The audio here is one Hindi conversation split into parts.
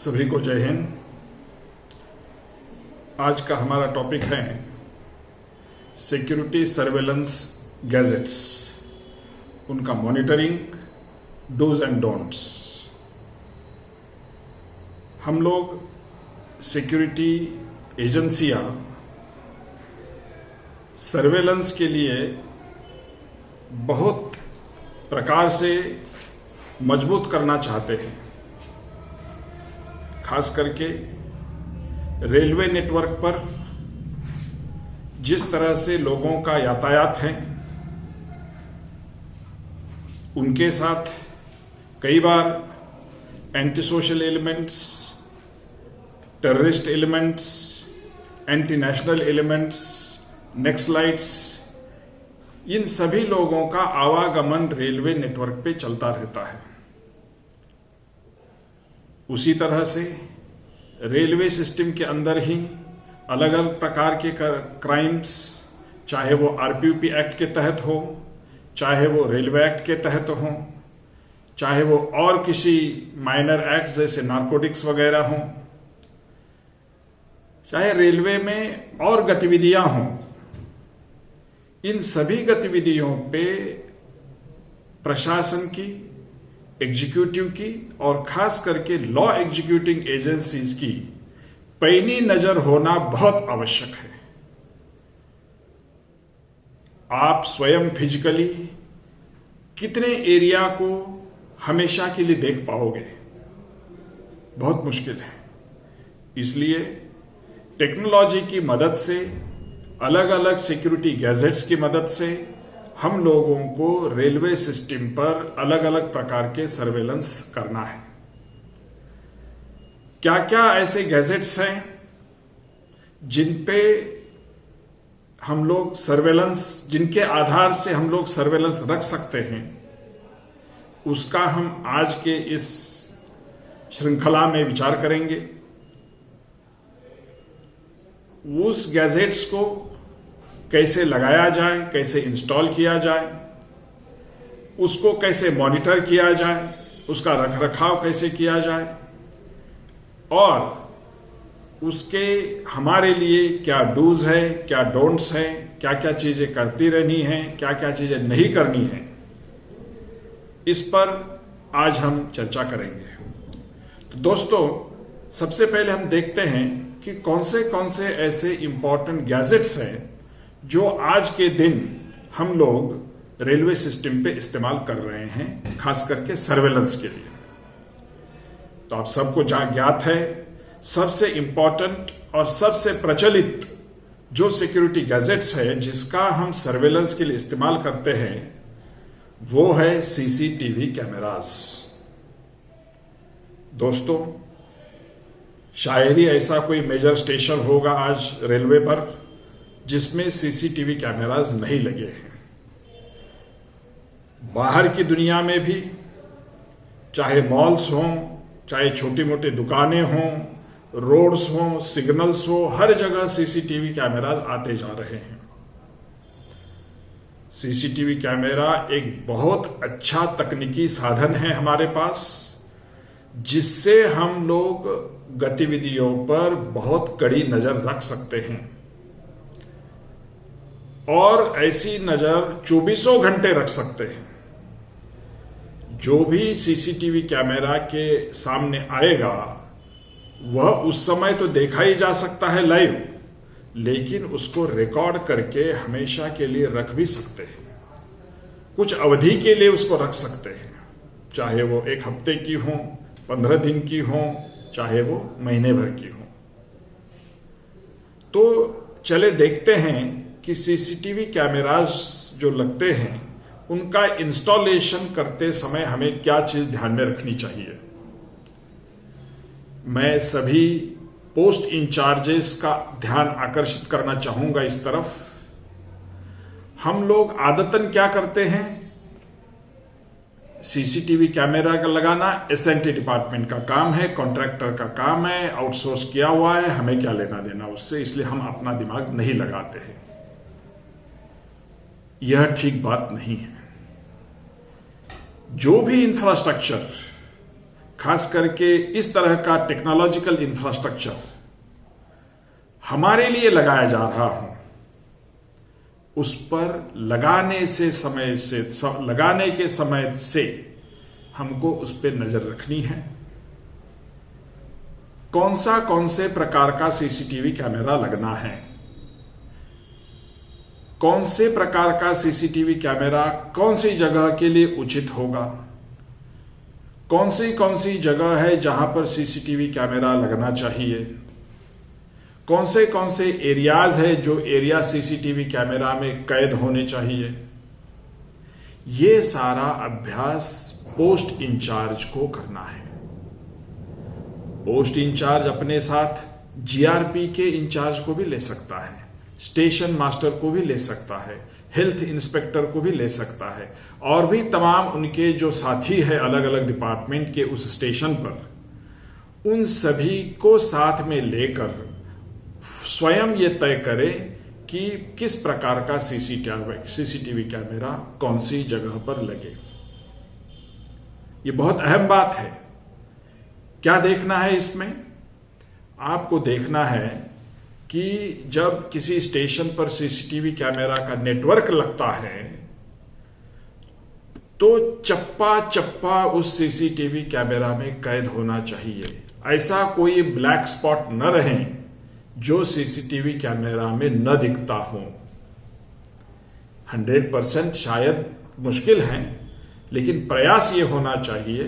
सभी को जय हिंद। आज का हमारा टॉपिक है सिक्योरिटी सर्वेलेंस गैजेट्स, उनका मॉनिटरिंग, डूज एंड डोंट्स। हम लोग सिक्योरिटी एजेंसियां सर्वेलेंस के लिए बहुत प्रकार से मजबूत करना चाहते हैं। खास करके रेलवे नेटवर्क पर जिस तरह से लोगों का यातायात है, उनके साथ कई बार anti social elements, terrorist elements, anti national elements, naxalites, इन सभी लोगों का आवागमन रेलवे नेटवर्क पे चलता रहता है। उसी तरह से रेलवे सिस्टम के अंदर ही अलग अलग प्रकार के क्राइम्स, चाहे वो आरपीयूपी एक्ट के तहत हो, चाहे वो रेलवे एक्ट के तहत हो, चाहे वो और किसी माइनर एक्ट जैसे नारकोटिक्स वगैरह हो, चाहे रेलवे में और गतिविधियां हों, इन सभी गतिविधियों पे प्रशासन की, एग्जीक्यूटिव की और खास करके लॉ एग्जीक्यूटिंग एजेंसीज की पैनी नजर होना बहुत आवश्यक है। आप स्वयं फिजिकली कितने एरिया को हमेशा के लिए देख पाओगे? बहुत मुश्किल है। इसलिए टेक्नोलॉजी की मदद से, अलग अलग सिक्योरिटी गैजेट्स की मदद से हम लोगों को रेलवे सिस्टम पर अलग अलग प्रकार के सर्वेलेंस करना है। क्या क्या ऐसे गैजेट्स हैं जिन पे हम लोग सर्वेलेंस, जिनके आधार से हम लोग सर्वेलेंस रख सकते हैं, उसका हम आज के इस श्रृंखला में विचार करेंगे। उस गैजेट्स को कैसे लगाया जाए, कैसे इंस्टॉल किया जाए, उसको कैसे मॉनिटर किया जाए, उसका रखरखाव कैसे किया जाए और उसके हमारे लिए क्या डूज है, क्या डोंट्स है, क्या क्या चीजें करती रहनी है, क्या क्या चीजें नहीं करनी है, इस पर आज हम चर्चा करेंगे। तो दोस्तों, सबसे पहले हम देखते हैं कि कौन से ऐसे इंपॉर्टेंट गैजेट्स हैं जो आज के दिन हम लोग रेलवे सिस्टम पे इस्तेमाल कर रहे हैं, खास करके सर्वेलेंस के लिए। तो आप सबको ज्ञात है, सबसे इंपॉर्टेंट और सबसे प्रचलित जो सिक्योरिटी गैजेट्स है जिसका हम सर्वेलेंस के लिए इस्तेमाल करते हैं, वो है सीसीटीवी कैमरास। दोस्तों, शायद ही ऐसा कोई मेजर स्टेशन होगा आज रेलवे पर जिसमें सीसीटीवी कैमरास नहीं लगे हैं। बाहर की दुनिया में भी, चाहे मॉल्स हों, चाहे छोटी मोटी दुकानें हों, रोड्स हों, सिग्नल्स हो, हर जगह सीसीटीवी कैमरास आते जा रहे हैं। सीसीटीवी कैमरा एक बहुत अच्छा तकनीकी साधन है हमारे पास, जिससे हम लोग गतिविधियों पर बहुत कड़ी नजर रख सकते हैं और ऐसी नजर 24 घंटे रख सकते हैं। जो भी सीसीटीवी कैमरा के सामने आएगा वह उस समय तो देखा ही जा सकता है लाइव, लेकिन उसको रिकॉर्ड करके हमेशा के लिए रख भी सकते हैं। कुछ अवधि के लिए उसको रख सकते हैं, चाहे वो 1 हफ्ते की हो, 15 दिन की हो, चाहे वो महीने भर की हो। तो चले देखते हैं कि सीसीटीवी कैमरास जो लगते हैं उनका इंस्टॉलेशन करते समय हमें क्या चीज ध्यान में रखनी चाहिए। मैं सभी पोस्ट इंचार्जेस का ध्यान आकर्षित करना चाहूंगा इस तरफ। हम लोग आदतन क्या करते हैं, सीसीटीवी कैमरा का लगाना एसएनटी डिपार्टमेंट का काम है, कॉन्ट्रैक्टर का काम है, आउटसोर्स किया हुआ है, हमें क्या लेना देना उससे, इसलिए हम अपना दिमाग नहीं लगाते हैं। यह ठीक बात नहीं है। जो भी इंफ्रास्ट्रक्चर खास करके इस तरह का टेक्नोलॉजिकल इंफ्रास्ट्रक्चर हमारे लिए लगाया जा रहा हो, उस पर लगाने के समय से हमको उस पर नजर रखनी है। कौन से प्रकार का सीसीटीवी कैमरा लगना है, कौन से प्रकार का सीसीटीवी कैमरा कौन सी जगह के लिए उचित होगा, कौन सी जगह है जहां पर सीसीटीवी कैमरा लगना चाहिए, कौन से एरियाज है जो एरिया सीसीटीवी कैमरा में कैद होने चाहिए, ये सारा अभ्यास पोस्ट इंचार्ज को करना है। पोस्ट इंचार्ज अपने साथ जीआरपी के इंचार्ज को भी ले सकता है, स्टेशन मास्टर को भी ले सकता है, हेल्थ इंस्पेक्टर को भी ले सकता है, और भी तमाम उनके जो साथी है अलग अलग डिपार्टमेंट के उस स्टेशन पर, उन सभी को साथ में लेकर स्वयं ये तय करें कि किस प्रकार का सीसीटीवी कैमरा कौन सी जगह पर लगे। ये बहुत अहम बात है। क्या देखना है इसमें? आपको देखना है कि जब किसी स्टेशन पर सीसीटीवी कैमरा का नेटवर्क लगता है तो चप्पा चप्पा उस सीसीटीवी कैमरा में कैद होना चाहिए। ऐसा कोई ब्लैक स्पॉट न रहे जो सीसीटीवी कैमरा में न दिखता हो। 100% शायद मुश्किल है, लेकिन प्रयास ये होना चाहिए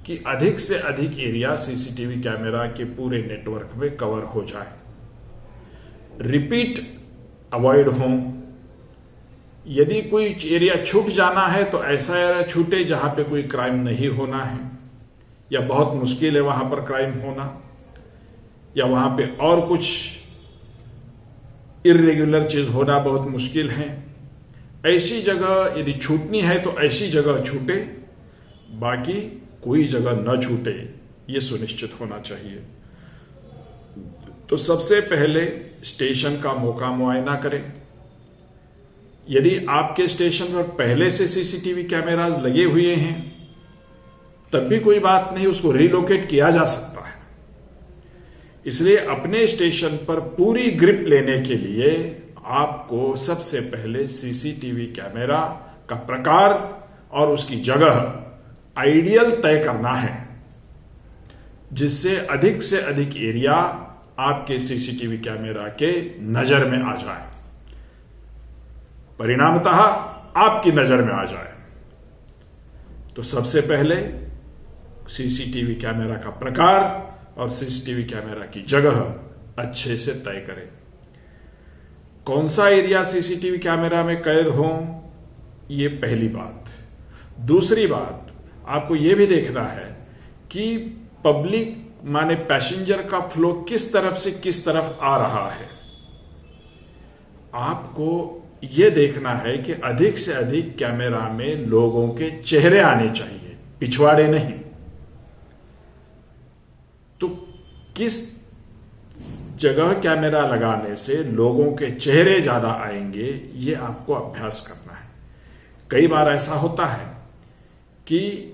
कि अधिक से अधिक एरिया सीसीटीवी कैमरा के पूरे नेटवर्क में कवर हो जाए। रिपीट अवॉइड हो। यदि कोई एरिया छूट जाना है तो ऐसा एरिया छूटे जहां पे कोई क्राइम नहीं होना है, या बहुत मुश्किल है वहां पर क्राइम होना, या वहां पे और कुछ इर्रेगुलर चीज होना बहुत मुश्किल है। ऐसी जगह यदि छूटनी है तो ऐसी जगह छूटे, बाकी कोई जगह न छूटे, यह सुनिश्चित होना चाहिए। तो सबसे पहले स्टेशन का मौका मुआयना करें। यदि आपके स्टेशन पर पहले से सीसीटीवी कैमरास लगे हुए हैं तब भी कोई बात नहीं, उसको रिलोकेट किया जा सकता है। इसलिए अपने स्टेशन पर पूरी ग्रिप लेने के लिए आपको सबसे पहले सीसीटीवी कैमरा का प्रकार और उसकी जगह आइडियल तय करना है, जिससे से अधिक एरिया आपके सीसीटीवी कैमरा के नजर में आ जाए, परिणामतः आपकी नजर में आ जाए। तो सबसे पहले सीसीटीवी कैमरा का प्रकार और सीसीटीवी कैमरा की जगह अच्छे से तय करें। कौन सा एरिया सीसीटीवी कैमरा में कैद हो, यह पहली बात। दूसरी बात, आपको यह भी देखना है कि पब्लिक माने पैसेंजर का फ्लो किस तरफ से किस तरफ आ रहा है। आपको यह देखना है कि अधिक से अधिक कैमरा में लोगों के चेहरे आने चाहिए, पिछवाड़े नहीं। तो किस जगह कैमरा लगाने से लोगों के चेहरे ज्यादा आएंगे, यह आपको अभ्यास करना है। कई बार ऐसा होता है कि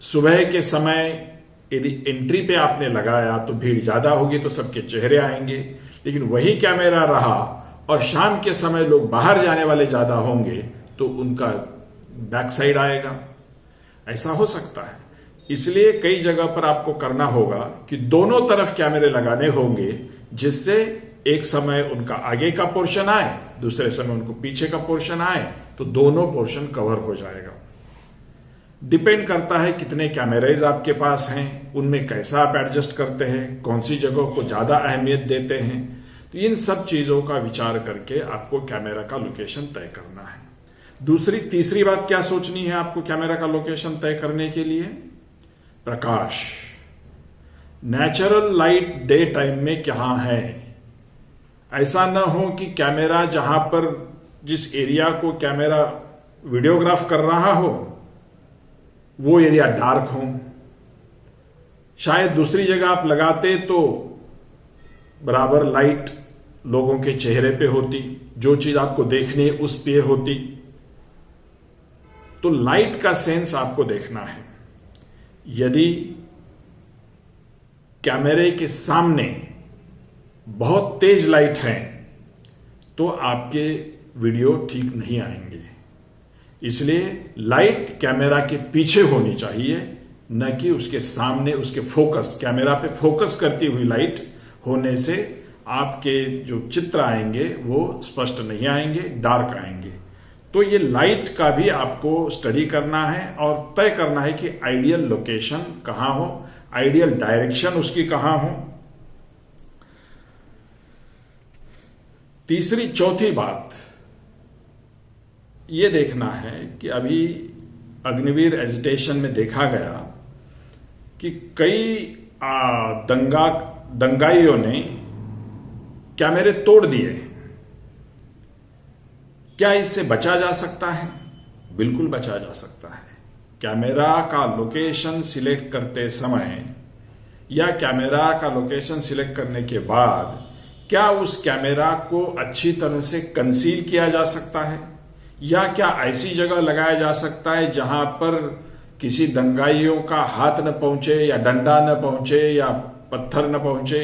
सुबह के समय यदि एंट्री पे आपने लगाया तो भीड़ ज्यादा होगी तो सबके चेहरे आएंगे, लेकिन वही कैमरा रहा और शाम के समय लोग बाहर जाने वाले ज्यादा होंगे तो उनका बैक साइड आएगा। ऐसा हो सकता है। इसलिए कई जगह पर आपको करना होगा कि दोनों तरफ कैमरे लगाने होंगे, जिससे एक समय उनका आगे का पोर्शन आए, दूसरे समय उनको पीछे का पोर्शन आए, तो दोनों पोर्शन कवर हो जाएगा। डिपेंड करता है कितने कैमरेज आपके पास हैं, उनमें कैसा आप एडजस्ट करते हैं, कौन सी जगह को ज्यादा अहमियत देते हैं। तो इन सब चीजों का विचार करके आपको कैमरा का लोकेशन तय करना है। तीसरी बात क्या सोचनी है आपको कैमरा का लोकेशन तय करने के लिए? प्रकाश। नेचुरल लाइट डे टाइम में कहां है। ऐसा ना हो कि कैमरा जहां पर जिस एरिया को कैमरा वीडियोग्राफ कर रहा हो वो एरिया डार्क हो। शायद दूसरी जगह आप लगाते तो बराबर लाइट लोगों के चेहरे पे होती, जो चीज आपको देखनी है उस पे होती। तो लाइट का सेंस आपको देखना है। यदि कैमरे के सामने बहुत तेज लाइट है तो आपके वीडियो ठीक नहीं आएंगे। इसलिए लाइट कैमरा के पीछे होनी चाहिए, न कि उसके सामने। उसके फोकस, कैमरा पे फोकस करती हुई लाइट होने से आपके जो चित्र आएंगे वो स्पष्ट नहीं आएंगे, डार्क आएंगे। तो ये लाइट का भी आपको स्टडी करना है और तय करना है कि आइडियल लोकेशन कहां हो, आइडियल डायरेक्शन उसकी कहां हो। तीसरी चौथी बात ये देखना है कि अभी अग्निवीर एजिटेशन में देखा गया कि कई दंगाइयों ने कैमरे तोड़ दिए। क्या इससे बचा जा सकता है? बिल्कुल बचा जा सकता है। कैमरा का लोकेशन सिलेक्ट करते समय या कैमरा का लोकेशन सिलेक्ट करने के बाद क्या उस कैमरा को अच्छी तरह से कंसील किया जा सकता है, या क्या ऐसी जगह लगाया जा सकता है जहां पर किसी दंगाइयों का हाथ न पहुंचे या डंडा न पहुंचे या पत्थर न पहुंचे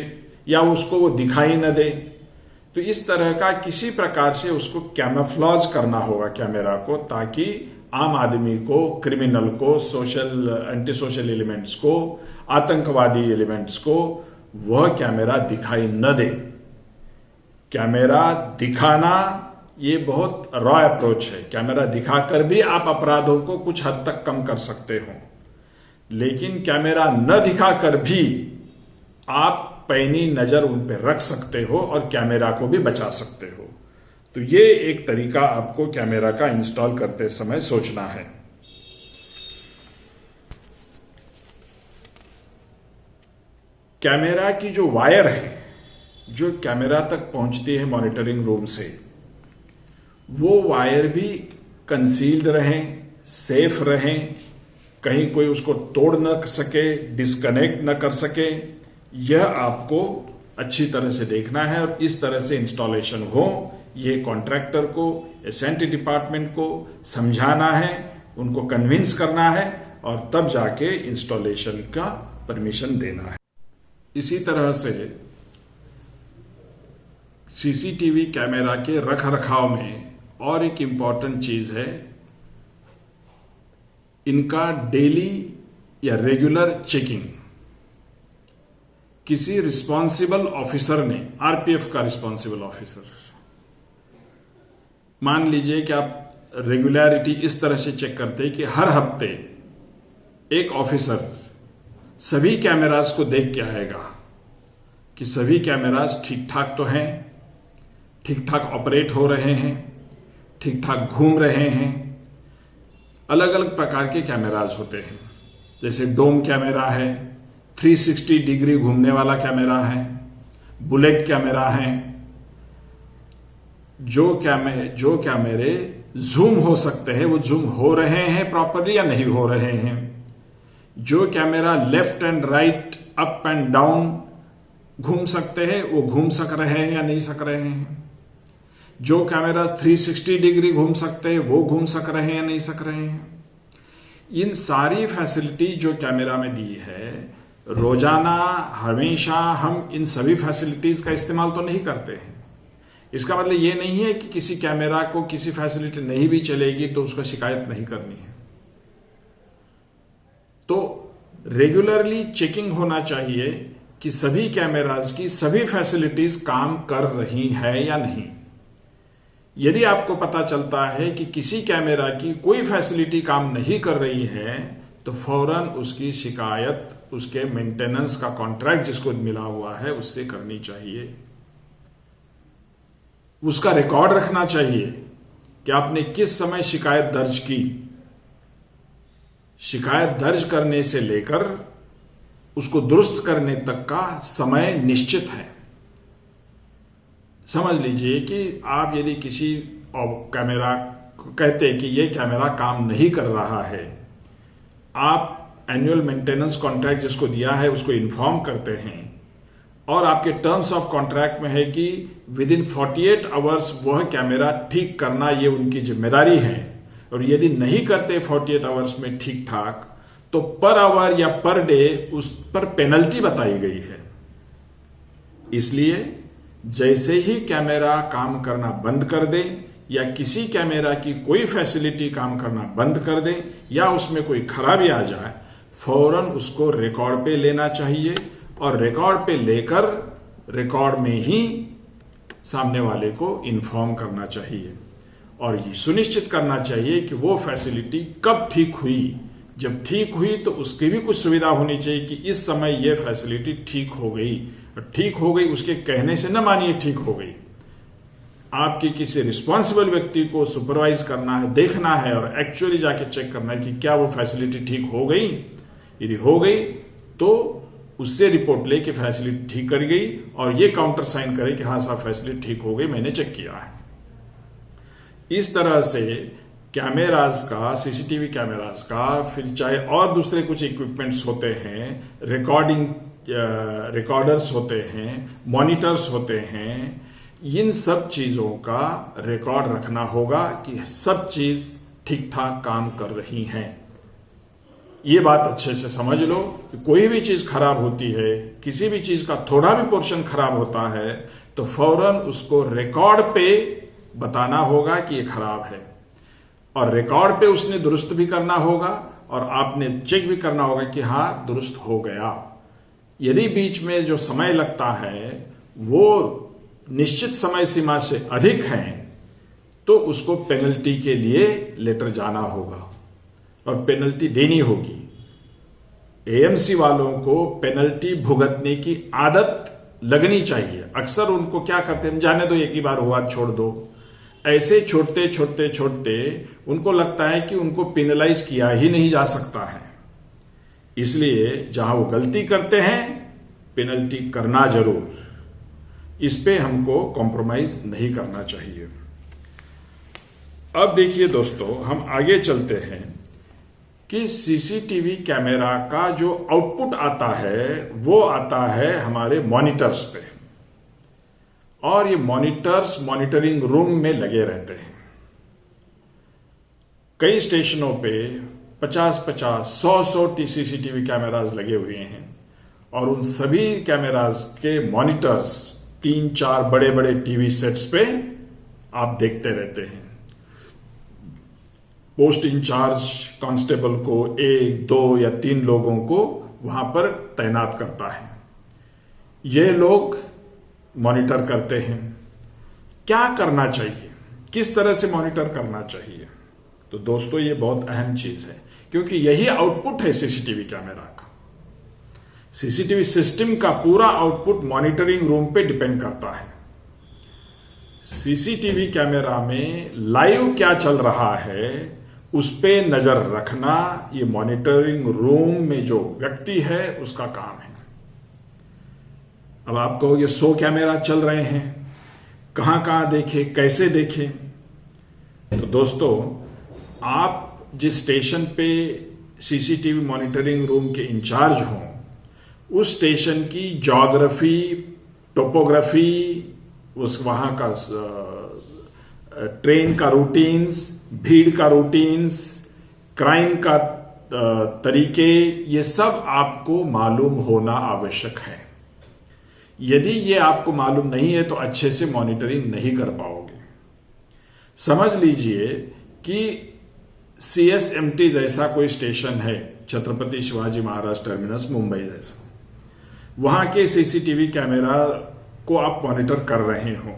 या उसको वो दिखाई न दे। तो इस तरह का किसी प्रकार से उसको कैमोफ्लेज करना होगा कैमरा को, ताकि आम आदमी को, क्रिमिनल को, एंटी सोशल एलिमेंट्स को, आतंकवादी एलिमेंट्स को वह कैमरा दिखाई न दे। कैमरा दिखाना ये बहुत रॉ अप्रोच है। कैमरा दिखाकर भी आप अपराधों को कुछ हद तक कम कर सकते हो, लेकिन कैमरा न दिखाकर भी आप पैनी नजर उन पर रख सकते हो और कैमरा को भी बचा सकते हो। तो ये एक तरीका आपको कैमरा का इंस्टॉल करते समय सोचना है। कैमरा की जो वायर है जो कैमरा तक पहुंचती है मॉनिटरिंग रूम से, वो वायर भी कंसील्ड रहें, सेफ रहें, कहीं कोई उसको तोड़ न सके, डिस्कनेक्ट न कर सके। यह आपको अच्छी तरह से देखना है और इस तरह से इंस्टॉलेशन हो, ये कॉन्ट्रैक्टर को, एसएनटी डिपार्टमेंट को समझाना है, उनको कन्विंस करना है और तब जाके इंस्टॉलेशन का परमिशन देना है। इसी तरह से सीसीटीवी कैमरा के रख रखाव में और एक इंपॉर्टेंट चीज है, इनका डेली या रेगुलर चेकिंग। किसी रिस्पॉन्सिबल ऑफिसर ने, आरपीएफ का रिस्पॉन्सिबल ऑफिसर, मान लीजिए कि आप रेगुलरिटी इस तरह से चेक करते हैं कि हर हफ्ते एक ऑफिसर सभी कैमरास को देख के आएगा कि सभी कैमरास ठीक ठाक तो हैं, ठीक ठाक ऑपरेट हो रहे हैं, ठीक ठाक घूम रहे हैं। अलग अलग प्रकार के कैमराज होते हैं, जैसे डोम कैमरा है, 360 डिग्री घूमने वाला कैमरा है, बुलेट कैमरा है। जो कैमरे जूम हो सकते हैं वो जूम हो रहे हैं प्रॉपरली या नहीं हो रहे हैं। जो camera left and right, up and down घूम सकते हैं वो घूम सक रहे हैं या नहीं सक रहे हैं। जो कैमरा 360 डिग्री घूम सकते हैं वो घूम सक रहे हैं या नहीं सक रहे हैं। इन सारी फैसिलिटी जो कैमरा में दी है, रोजाना हमेशा हम इन सभी फैसिलिटीज का इस्तेमाल तो नहीं करते हैं। इसका मतलब ये नहीं है कि किसी कैमरा को किसी फैसिलिटी नहीं भी चलेगी तो उसका शिकायत नहीं करनी है। तो रेगुलरली चेकिंग होना चाहिए कि सभी कैमराज की सभी फैसिलिटीज काम कर रही है या नहीं। यदि आपको पता चलता है कि किसी कैमरा की कोई फैसिलिटी काम नहीं कर रही है तो फौरन उसकी शिकायत उसके मेंटेनेंस का कॉन्ट्रैक्ट जिसको मिला हुआ है उससे करनी चाहिए। उसका रिकॉर्ड रखना चाहिए कि आपने किस समय शिकायत दर्ज की। शिकायत दर्ज करने से लेकर उसको दुरुस्त करने तक का समय निश्चित है। समझ लीजिए कि आप यदि किसी कैमरा को कहते हैं कि ये कैमरा काम नहीं कर रहा है, आप एनुअल मेंटेनेंस कॉन्ट्रैक्ट जिसको दिया है उसको इन्फॉर्म करते हैं और आपके टर्म्स ऑफ कॉन्ट्रैक्ट में है कि विद इन 48 आवर्स वह कैमरा ठीक करना ये उनकी जिम्मेदारी है, और यदि नहीं करते 48 आवर्स में ठीक ठाक तो पर आवर या पर डे उस पर पेनल्टी बताई गई है। इसलिए जैसे ही कैमरा काम करना बंद कर दे या किसी कैमरा की कोई फैसिलिटी काम करना बंद कर दे या उसमें कोई खराबी आ जाए, फौरन उसको रिकॉर्ड पे लेना चाहिए और रिकॉर्ड पे लेकर रिकॉर्ड में ही सामने वाले को इन्फॉर्म करना चाहिए और ये सुनिश्चित करना चाहिए कि वो फैसिलिटी कब ठीक हुई। जब ठीक हुई तो उसकी भी कुछ सुविधा होनी चाहिए कि इस समय ये फैसिलिटी ठीक हो गई। ठीक हो गई उसके कहने से न मानिए ठीक हो गई, आपके किसी रिस्पॉन्सिबल व्यक्ति को सुपरवाइज करना है, देखना है और एक्चुअली जाके चेक करना है कि क्या वो फैसिलिटी ठीक हो गई। यदि हो गई तो उससे रिपोर्ट लेके फैसिलिटी ठीक कर गई और ये काउंटर साइन करे कि हाँ साहब फैसिलिटी ठीक हो गई, मैंने चेक किया है। इस तरह से कैमरास का, सीसीटीवी कैमरास का, फिर चाहे और दूसरे कुछ इक्विपमेंट्स होते हैं, रिकॉर्डर्स होते हैं, मॉनिटर्स होते हैं, इन सब चीजों का रिकॉर्ड रखना होगा कि सब चीज ठीक ठाक काम कर रही हैं। ये बात अच्छे से समझ लो कि कोई भी चीज खराब होती है, किसी भी चीज का थोड़ा भी पोर्शन खराब होता है तो फौरन उसको रिकॉर्ड पे बताना होगा कि ये खराब है और रिकॉर्ड पे उसने दुरुस्त भी करना होगा और आपने चेक भी करना होगा कि हाँ दुरुस्त हो गया। यदि बीच में जो समय लगता है वो निश्चित समय सीमा से अधिक है तो उसको पेनल्टी के लिए लेटर जाना होगा और पेनल्टी देनी होगी। एएमसी वालों को पेनल्टी भुगतने की आदत लगनी चाहिए। अक्सर उनको क्या करते हैं, जाने दो एक ही बार हुआ छोड़ दो, ऐसे छोड़ते छोड़ते छोड़ते उनको लगता है कि उनको पेनलाइज किया ही नहीं जा सकता है। इसलिए जहां वो गलती करते हैं पेनल्टी करना जरूर, इस पे हमको कॉम्प्रोमाइज नहीं करना चाहिए। अब देखिए दोस्तों, हम आगे चलते हैं कि सीसीटीवी कैमरा का जो आउटपुट आता है वो आता है हमारे मॉनिटर्स पे और ये मॉनिटर्स मॉनिटरिंग रूम में लगे रहते हैं। कई स्टेशनों पे 50-50, 100-100 सीसीटीवी कैमरास लगे हुए हैं और उन सभी कैमरास के मॉनिटर्स 3-4 बड़े बड़े टीवी सेट्स पे आप देखते रहते हैं। पोस्ट इंचार्ज कांस्टेबल को 1, 2 या 3 लोगों को वहां पर तैनात करता है। ये लोग मॉनिटर करते हैं। क्या करना चाहिए, किस तरह से मॉनिटर करना चाहिए? तो दोस्तों ये बहुत अहम चीज है क्योंकि यही आउटपुट है सीसीटीवी कैमरा का। सीसीटीवी सिस्टम का पूरा आउटपुट मॉनिटरिंग रूम पे डिपेंड करता है। सीसीटीवी कैमरा में लाइव क्या चल रहा है उस पे नजर रखना ये मॉनिटरिंग रूम में जो व्यक्ति है उसका काम है। अब आप कहोगे 100 कैमरा चल रहे हैं, कहां कहां देखे, कैसे देखें? तो दोस्तों, आप जिस स्टेशन पे सीसीटीवी मॉनिटरिंग रूम के इंचार्ज हों उस स्टेशन की ज्योग्राफी, टोपोग्राफी, उस वहां का ट्रेन का रूटीन्स, भीड़ का रूटीन्स, क्राइम का तरीके, ये सब आपको मालूम होना आवश्यक है। यदि ये आपको मालूम नहीं है तो अच्छे से मॉनिटरिंग नहीं कर पाओगे। समझ लीजिए कि सीएसएमटी जैसा कोई स्टेशन है, छत्रपति शिवाजी महाराज टर्मिनस मुंबई जैसा, वहां के सीसीटीवी कैमरा को आप मॉनिटर कर रहे हो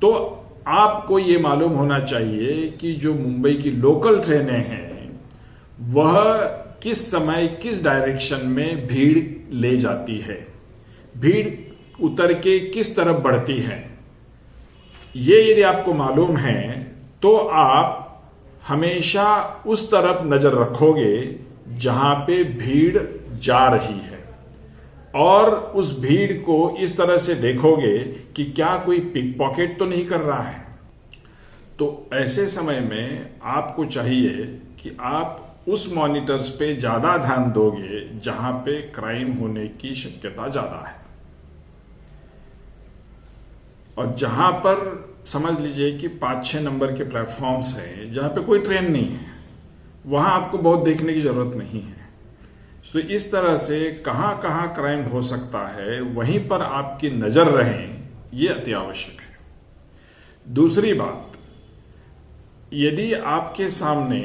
तो आपको ये मालूम होना चाहिए कि जो मुंबई की लोकल ट्रेनें हैं वह किस समय किस डायरेक्शन में भीड़ ले जाती है, भीड़ उतर के किस तरफ बढ़ती है। ये यदि आपको मालूम है तो आप हमेशा उस तरफ नजर रखोगे जहां पे भीड़ जा रही है और उस भीड़ को इस तरह से देखोगे कि क्या कोई पिक पॉकेट तो नहीं कर रहा है। तो ऐसे समय में आपको चाहिए कि आप उस मॉनिटर्स पे ज्यादा ध्यान दोगे जहां पे क्राइम होने की शक्यता ज्यादा है और जहां पर समझ लीजिए कि 5-6 नंबर के प्लेटफॉर्म्स हैं जहां पे कोई ट्रेन नहीं है, वहां आपको बहुत देखने की जरूरत नहीं है। तो इस तरह से कहां कहां क्राइम हो सकता है वहीं पर आपकी नजर रहे, ये अति आवश्यक है। दूसरी बात, यदि आपके सामने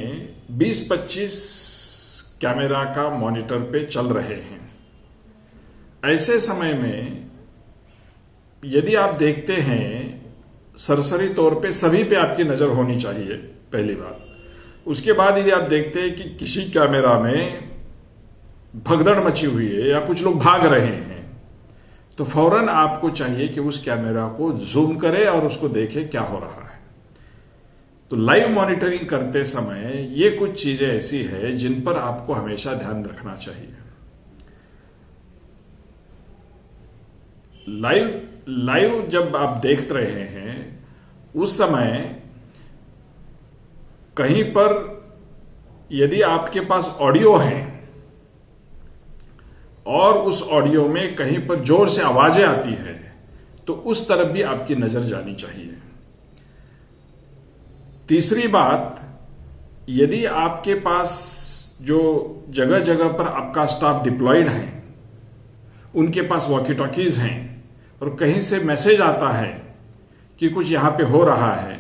20-25 कैमरा का मॉनिटर पे चल रहे हैं, ऐसे समय में यदि आप देखते हैं सरसरी तौर पे सभी पे आपकी नजर होनी चाहिए, पहली बात। उसके बाद यदि आप देखते हैं कि किसी कैमरा में भगदड़ मची हुई है या कुछ लोग भाग रहे हैं, तो फौरन आपको चाहिए कि उस कैमरा को जूम करे और उसको देखे क्या हो रहा है। तो लाइव मॉनिटरिंग करते समय ये कुछ चीजें ऐसी है जिन पर आपको हमेशा ध्यान रखना चाहिए। लाइव जब आप देख रहे हैं उस समय कहीं पर यदि आपके पास ऑडियो है और उस ऑडियो में कहीं पर जोर से आवाजें आती है, तो उस तरफ भी आपकी नजर जानी चाहिए। तीसरी बात, यदि आपके पास जो जगह जगह पर आपका स्टाफ डिप्लॉयड है, उनके पास वॉकी टॉकीज हैं और कहीं से मैसेज आता है कि कुछ यहां पे हो रहा है,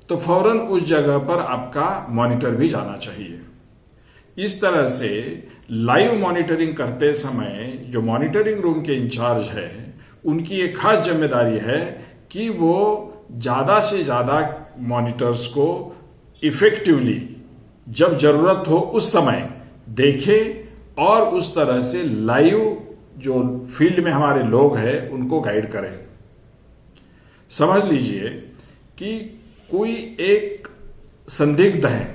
तो फौरन उस जगह पर आपका मॉनिटर भी जाना चाहिए। इस तरह से लाइव मॉनिटरिंग करते समय जो मॉनिटरिंग रूम के इंचार्ज है, उनकी एक खास जिम्मेदारी है कि वो ज्यादा से ज्यादा मॉनिटर्स को इफेक्टिवली जब जरूरत हो उस समय देखे और उस तरह से लाइव जो फील्ड में हमारे लोग हैं उनको गाइड करें। समझ लीजिए कि कोई एक संदिग्ध है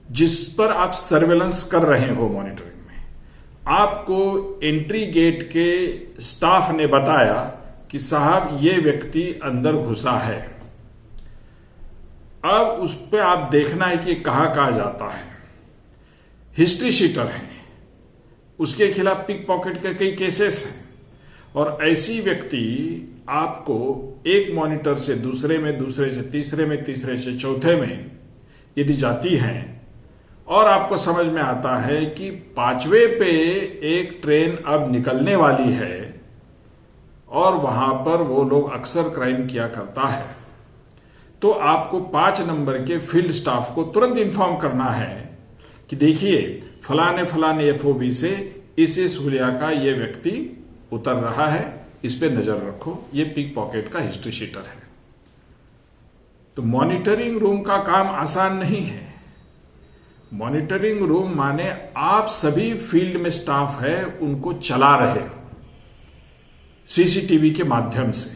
जिस पर आप सर्वेलेंस कर रहे हो मॉनिटरिंग में, आपको एंट्री गेट के स्टाफ ने बताया कि साहब ये व्यक्ति अंदर घुसा है। अब उस पर आप देखना है कि कहां कहां जाता है। हिस्ट्री शीटर है, उसके खिलाफ पिक पॉकेट के कई केसेस हैं, और ऐसी व्यक्ति आपको एक मॉनिटर से दूसरे में, दूसरे से तीसरे में, तीसरे से चौथे में यदि जाती हैं और आपको समझ में आता है कि 5वें पे एक ट्रेन अब निकलने वाली है और वहां पर वो लोग अक्सर क्राइम किया करता है, तो आपको 5 नंबर के फील्ड स्टाफ को तुरंत इन्फॉर्म करना है कि देखिए फलाने फलाने FOB से इस हुलिया का ये व्यक्ति उतर रहा है, इस पे नजर रखो, ये पिक पॉकेट का हिस्ट्री शीटर है। तो मॉनिटरिंग रूम का काम आसान नहीं है। मॉनिटरिंग रूम माने आप सभी फील्ड में स्टाफ है उनको चला रहे हो CCTV के माध्यम से।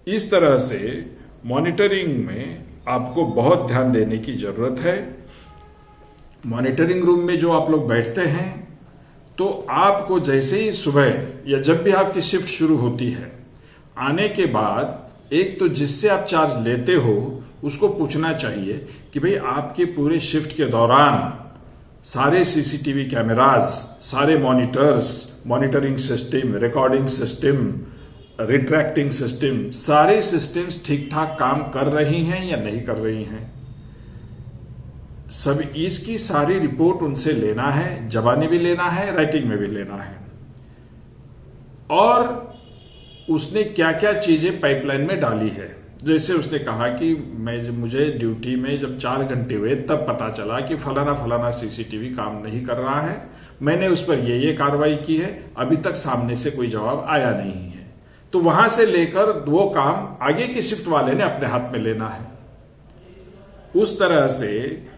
इस तरह से मॉनिटरिंग में आपको बहुत ध्यान देने की जरूरत है। मॉनिटरिंग रूम में जो आप लोग बैठते हैं, तो आपको जैसे ही सुबह या जब भी आपकी शिफ्ट शुरू होती है, आने के बाद एक तो जिससे आप चार्ज लेते हो उसको पूछना चाहिए कि भाई आपके पूरे शिफ्ट के दौरान सारे CCTV कैमराज, सारे monitors, monitoring system, recording system, retracting system, सारे सिस्टम्स ठीक ठाक काम कर रही हैं या नहीं कर रही हैं। सब इसकी सारी रिपोर्ट उनसे लेना है, जबानी भी लेना है, राइटिंग में भी लेना है, और उसने क्या क्या चीजें पाइपलाइन में डाली है। जैसे उसने कहा कि मुझे ड्यूटी में जब 4 घंटे हुए तब पता चला कि फलाना फलाना CCTV काम नहीं कर रहा है, मैंने उस पर ये कार्रवाई की है, अभी तक सामने से कोई जवाब आया नहीं है। तो वहां से लेकर वो काम आगे की शिफ्ट वाले ने अपने हाथ में लेना है। उस तरह से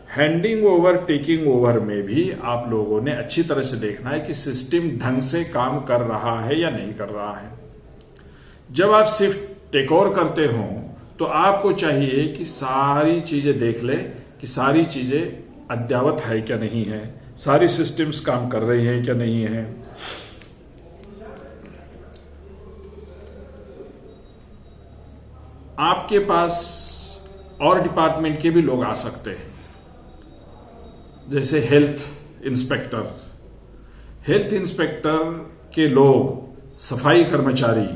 हैंडिंग ओवर, टेकिंग ओवर में भी आप लोगों ने अच्छी तरह से देखना है कि सिस्टम ढंग से काम कर रहा है या नहीं कर रहा है। जब आप शिफ्ट टेक ओवर करते हो तो आपको चाहिए कि सारी चीजें देख ले कि सारी चीजें अद्ययावत है क्या नहीं है, सारी सिस्टम्स काम कर रही हैं क्या नहीं है। आपके पास और डिपार्टमेंट के भी लोग आ सकते हैं, जैसे हेल्थ इंस्पेक्टर के लोग, सफाई कर्मचारी,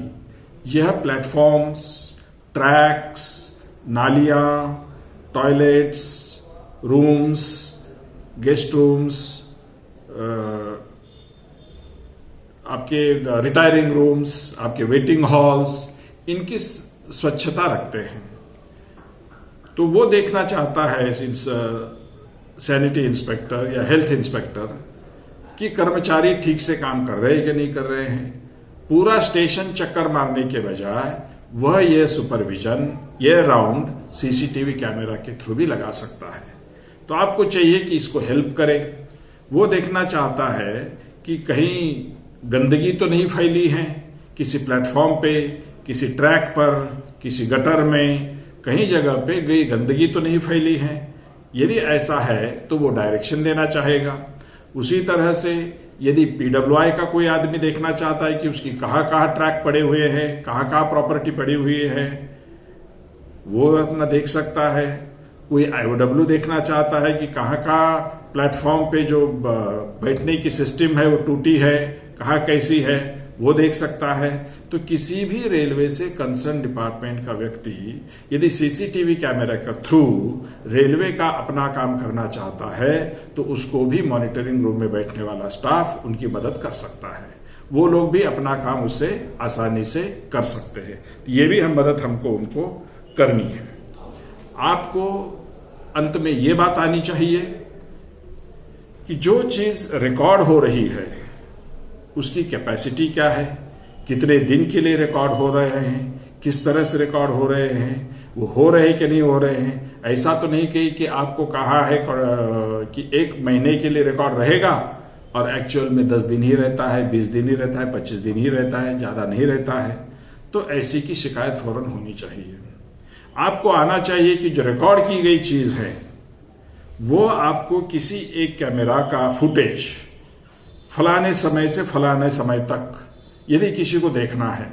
यह प्लेटफॉर्म्स, ट्रैक्स, नालियां टॉयलेट्स, रूम्स, गेस्ट रूम्स, आपके रिटायरिंग रूम्स, आपके वेटिंग हॉल्स, इनकी स्वच्छता रखते हैं। तो वो देखना चाहता है इस सैनिटरी इंस्पेक्टर या हेल्थ इंस्पेक्टर कि कर्मचारी ठीक से काम कर रहे हैं कि नहीं कर रहे हैं। पूरा स्टेशन चक्कर मारने के बजाय वह ये सुपरविजन, ये राउंड सीसीटीवी कैमरा के थ्रू भी लगा सकता है। तो आपको चाहिए कि इसको हेल्प करे। वो देखना चाहता है कि कहीं गंदगी तो नहीं फैली है, किसी प्लेटफॉर्म पे, किसी ट्रैक पर, किसी गटर में, कहीं जगह पे गई गंदगी तो नहीं फैली है। यदि ऐसा है तो वो डायरेक्शन देना चाहेगा। उसी तरह से यदि पीडब्ल्यूआई का कोई आदमी देखना चाहता है कि उसकी कहाँ कहाँ ट्रैक पड़े हुए हैं, कहाँ कहाँ प्रॉपर्टी पड़ी हुई है, वो अपना देख सकता है। कोई आईओडब्ल्यू देखना चाहता है कि कहाँ कहाँ प्लेटफॉर्म पे जो बैठने की सिस्टम है वो टूटी है, कहाँ कैसी है, वो देख सकता है। तो किसी भी रेलवे से कंसर्न डिपार्टमेंट का व्यक्ति यदि सीसीटीवी कैमरा के थ्रू रेलवे का अपना काम करना चाहता है तो उसको भी मॉनिटरिंग रूम में बैठने वाला स्टाफ उनकी मदद कर सकता है। वो लोग भी अपना काम उससे आसानी से कर सकते हैं। ये भी मदद हमको उनको करनी है। आपको अंत में ये बात आनी चाहिए कि जो चीज रिकॉर्ड हो रही है उसकी कैपेसिटी क्या है, कितने दिन के लिए रिकॉर्ड हो रहे हैं, किस तरह से रिकॉर्ड हो रहे हैं, वो हो रहे हैं कि नहीं हो रहे हैं। ऐसा तो नहीं कि आपको कहा है कि 1 महीने के लिए रिकॉर्ड रहेगा और एक्चुअल में 10 दिन ही रहता है, 20 दिन ही रहता है, 25 दिन ही रहता है, ज्यादा नहीं रहता है। तो ऐसी की शिकायत फौरन होनी चाहिए। आपको आना चाहिए कि जो रिकॉर्ड की गई चीज है वो आपको किसी एक कैमरा का फुटेज फलाने समय से फलाने समय तक यदि किसी को देखना है,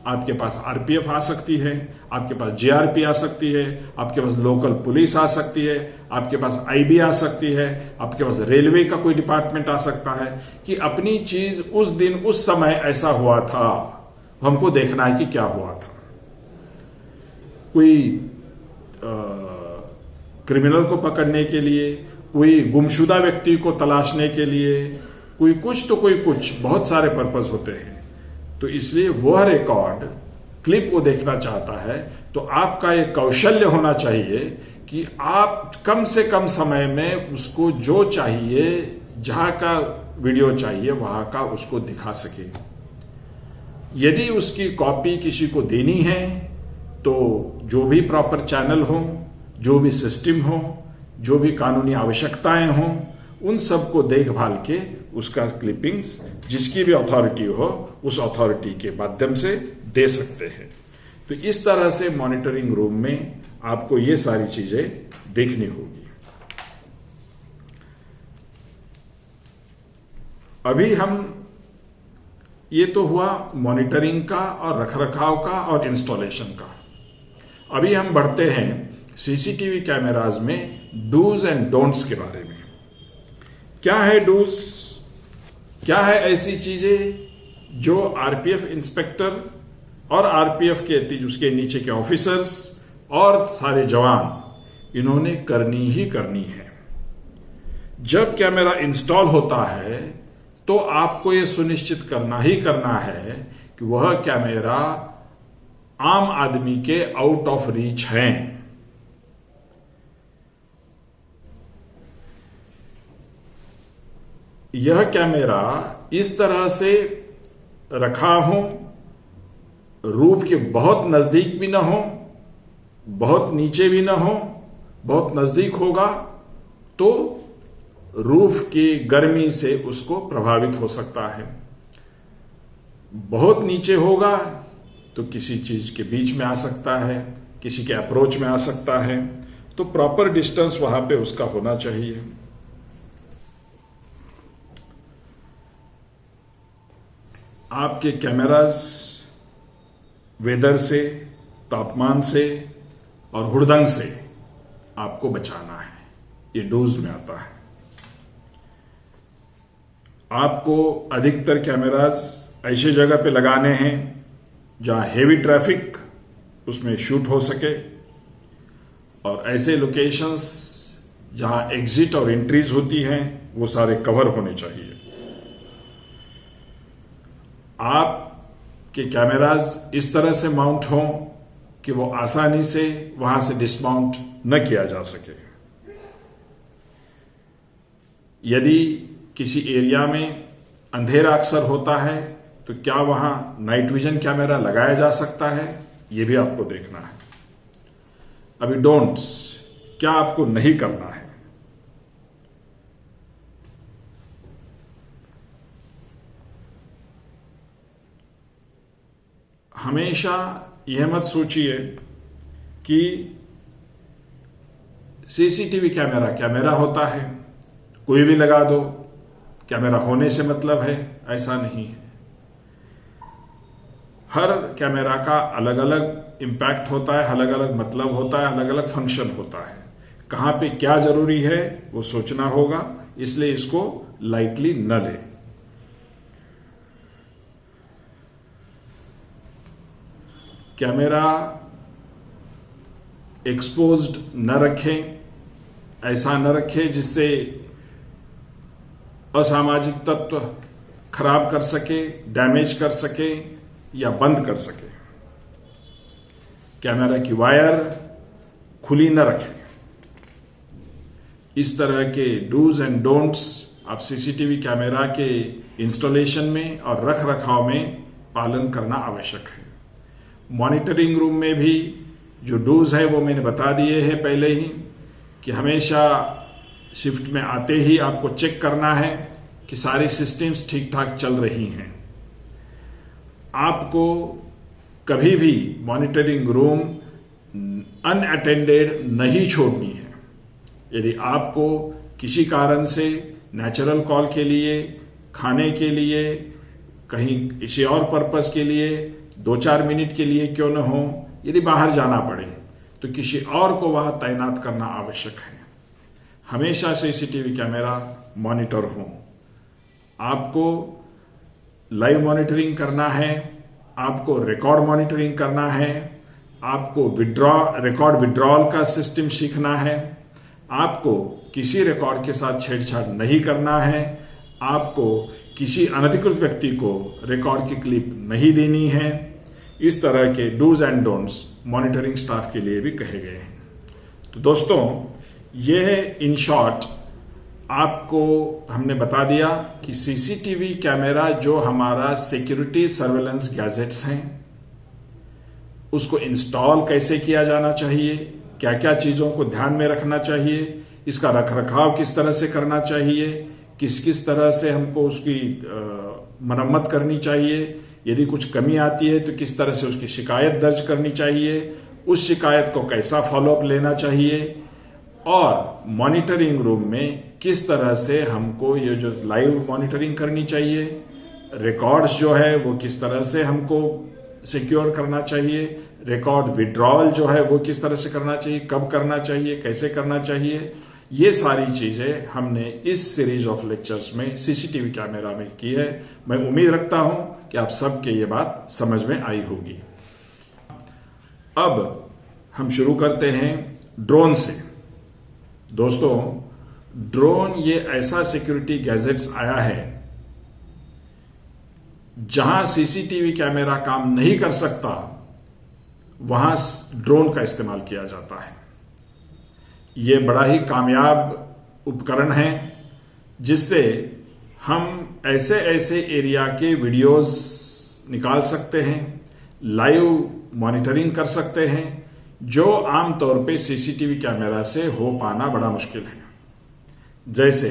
आपके पास आरपीएफ आ सकती है, आपके पास जीआरपी आ सकती है, आपके पास लोकल पुलिस आ सकती है, आपके पास आईबी आ सकती है, आपके पास रेलवे का कोई डिपार्टमेंट आ सकता है कि अपनी चीज उस दिन उस समय ऐसा हुआ था, हमको देखना है कि क्या हुआ था। कोई क्रिमिनल को पकड़ने के लिए, कोई गुमशुदा व्यक्ति को तलाशने के लिए, कोई कुछ तो कोई कुछ, बहुत सारे पर्पस होते हैं। तो इसलिए वह रिकॉर्ड क्लिप वो देखना चाहता है तो आपका एक कौशल्य होना चाहिए कि आप कम से कम समय में उसको जो चाहिए, जहां का वीडियो चाहिए वहां का उसको दिखा सके। यदि उसकी कॉपी किसी को देनी है तो जो भी प्रॉपर चैनल हो, जो भी सिस्टम हो, जो भी कानूनी आवश्यकताएं हों, उन सबको देखभाल के उसका क्लिपिंग्स जिसकी भी अथॉरिटी हो उस अथॉरिटी के माध्यम से दे सकते हैं। तो इस तरह से मॉनिटरिंग रूम में आपको ये सारी चीजें देखनी होगी। अभी ये तो हुआ मॉनिटरिंग का और रखरखाव का और इंस्टॉलेशन का। अभी हम बढ़ते हैं सीसीटीवी कैमराज में डूज एंड डोंट्स के बारे में। क्या है डूज, क्या है ऐसी चीजें जो आरपीएफ इंस्पेक्टर और आरपीएफ के उसके नीचे के ऑफिसर्स और सारे जवान इन्होंने करनी ही करनी है। जब कैमरा इंस्टॉल होता है तो आपको यह सुनिश्चित करना ही करना है कि वह कैमरा आम आदमी के आउट ऑफ रीच है। यह कैमरा इस तरह से रखा हो, रूफ के बहुत नजदीक भी ना हो, बहुत नीचे भी ना हो। बहुत नजदीक होगा तो रूफ की गर्मी से उसको प्रभावित हो सकता है। बहुत नीचे होगा तो किसी चीज के बीच में आ सकता है, किसी के अप्रोच में आ सकता है। तो प्रॉपर डिस्टेंस वहां पे उसका होना चाहिए। आपके कैमराज वेदर से, तापमान से और हुड़दंग से आपको बचाना है, ये डोज में आता है। आपको अधिकतर कैमराज ऐसी जगह पे लगाने हैं जहां हेवी ट्रैफिक उसमें शूट हो सके और ऐसे लोकेशंस जहां एग्जिट और एंट्रीज होती हैं वो सारे कवर होने चाहिए। आपके कैमराज इस तरह से माउंट हों कि वो आसानी से वहां से डिसमाउंट न किया जा सके। यदि किसी एरिया में अंधेरा अक्सर होता है तो क्या वहां नाइट विजन कैमरा लगाया जा सकता है, यह भी आपको देखना है। अभी डोंट्स, क्या आपको नहीं करना है। हमेशा यह मत सोचिए कि सीसीटीवी कैमरा होता है, कोई भी लगा दो, कैमरा होने से मतलब है, ऐसा नहीं है। हर कैमरा का अलग अलग इंपैक्ट होता है, अलग अलग मतलब होता है, अलग अलग फंक्शन होता है। कहां पे क्या जरूरी है वो सोचना होगा, इसलिए इसको लाइटली न लें। कैमरा एक्सपोज्ड न रखें, ऐसा न रखें जिससे असामाजिक तत्व खराब कर सके, डैमेज कर सके या बंद कर सके। कैमरा की वायर खुली न रखें। इस तरह के डूज एंड डोंट्स आप सीसीटीवी कैमरा के इंस्टॉलेशन में और रख रखाव में पालन करना आवश्यक है। मॉनिटरिंग रूम में भी जो डूज है वो मैंने बता दिए हैं पहले ही, कि हमेशा शिफ्ट में आते ही आपको चेक करना है कि सारी सिस्टम्स ठीक ठाक चल रही हैं। आपको कभी भी मॉनिटरिंग रूम अनअटेंडेड नहीं छोड़नी है। यदि आपको किसी कारण से नेचुरल कॉल के लिए, खाने के लिए, कहीं किसी और पर्पस के लिए 2-4 मिनट के लिए क्यों न हो, यदि बाहर जाना पड़े तो किसी और को वहां तैनात करना आवश्यक है। हमेशा सीसीटीवी कैमरा मॉनिटर हो। आपको लाइव मॉनिटरिंग करना है, आपको रिकॉर्ड मॉनिटरिंग करना है, आपको रिकॉर्ड विड्रॉल का सिस्टम सीखना है, आपको किसी रिकॉर्ड के साथ छेड़छाड़ नहीं करना है, आपको किसी अनधिकृत व्यक्ति को रिकॉर्ड की क्लिप नहीं देनी है। इस तरह के dos and don'ts monitoring staff के लिए भी कहे गए हैं। तो दोस्तों, यह इन शॉर्ट आपको हमने बता दिया कि सीसीटीवी कैमरा जो हमारा सिक्योरिटी सर्वेलेंस गैजेट्स हैं, उसको इंस्टॉल कैसे किया जाना चाहिए, क्या क्या चीजों को ध्यान में रखना चाहिए, इसका रखरखाव किस तरह से करना चाहिए, किस किस तरह से हमको उसकी मरम्मत करनी चाहिए, यदि कुछ कमी आती है तो किस तरह से उसकी शिकायत दर्ज करनी चाहिए, उस शिकायत को कैसा फॉलोअप लेना चाहिए, और मॉनिटरिंग रूम में किस तरह से हमको ये जो लाइव मॉनिटरिंग करनी चाहिए, रिकॉर्ड्स जो है वो किस तरह से हमको सिक्योर करना चाहिए, रिकॉर्ड विड्रॉवल जो है वो किस तरह से करना चाहिए, कब करना चाहिए, कैसे करना चाहिए, ये सारी चीजें हमने इस सीरीज ऑफ लेक्चर्स में सीसीटीवी कैमरा में की है। मैं उम्मीद रखता हूं कि आप सबके ये बात समझ में आई होगी। अब हम शुरू करते हैं ड्रोन से। दोस्तों, ड्रोन ये ऐसा सिक्योरिटी गैजेट्स आया है जहां सीसीटीवी कैमरा काम नहीं कर सकता, वहां ड्रोन का इस्तेमाल किया जाता है। ये बड़ा ही कामयाब उपकरण है जिससे हम ऐसे ऐसे एरिया के वीडियोस निकाल सकते हैं, लाइव मॉनिटरिंग कर सकते हैं, जो आमतौर पे सीसीटीवी कैमरा से हो पाना बड़ा मुश्किल है। जैसे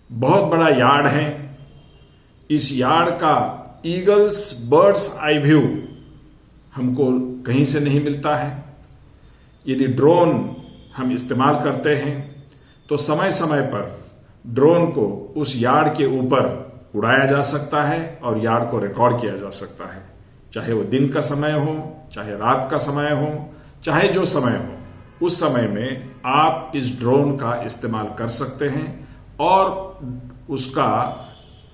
बहुत बड़ा यार्ड है, इस यार्ड का ईगल्स बर्ड्स आई व्यू हमको कहीं से नहीं मिलता है। यदि ड्रोन हम इस्तेमाल करते हैं तो समय समय पर ड्रोन को उस यार्ड के ऊपर उड़ाया जा सकता है और यार्ड को रिकॉर्ड किया जा सकता है, चाहे वो दिन का समय हो, चाहे रात का समय हो, चाहे जो समय हो। उस समय में आप इस ड्रोन का इस्तेमाल कर सकते हैं और उसका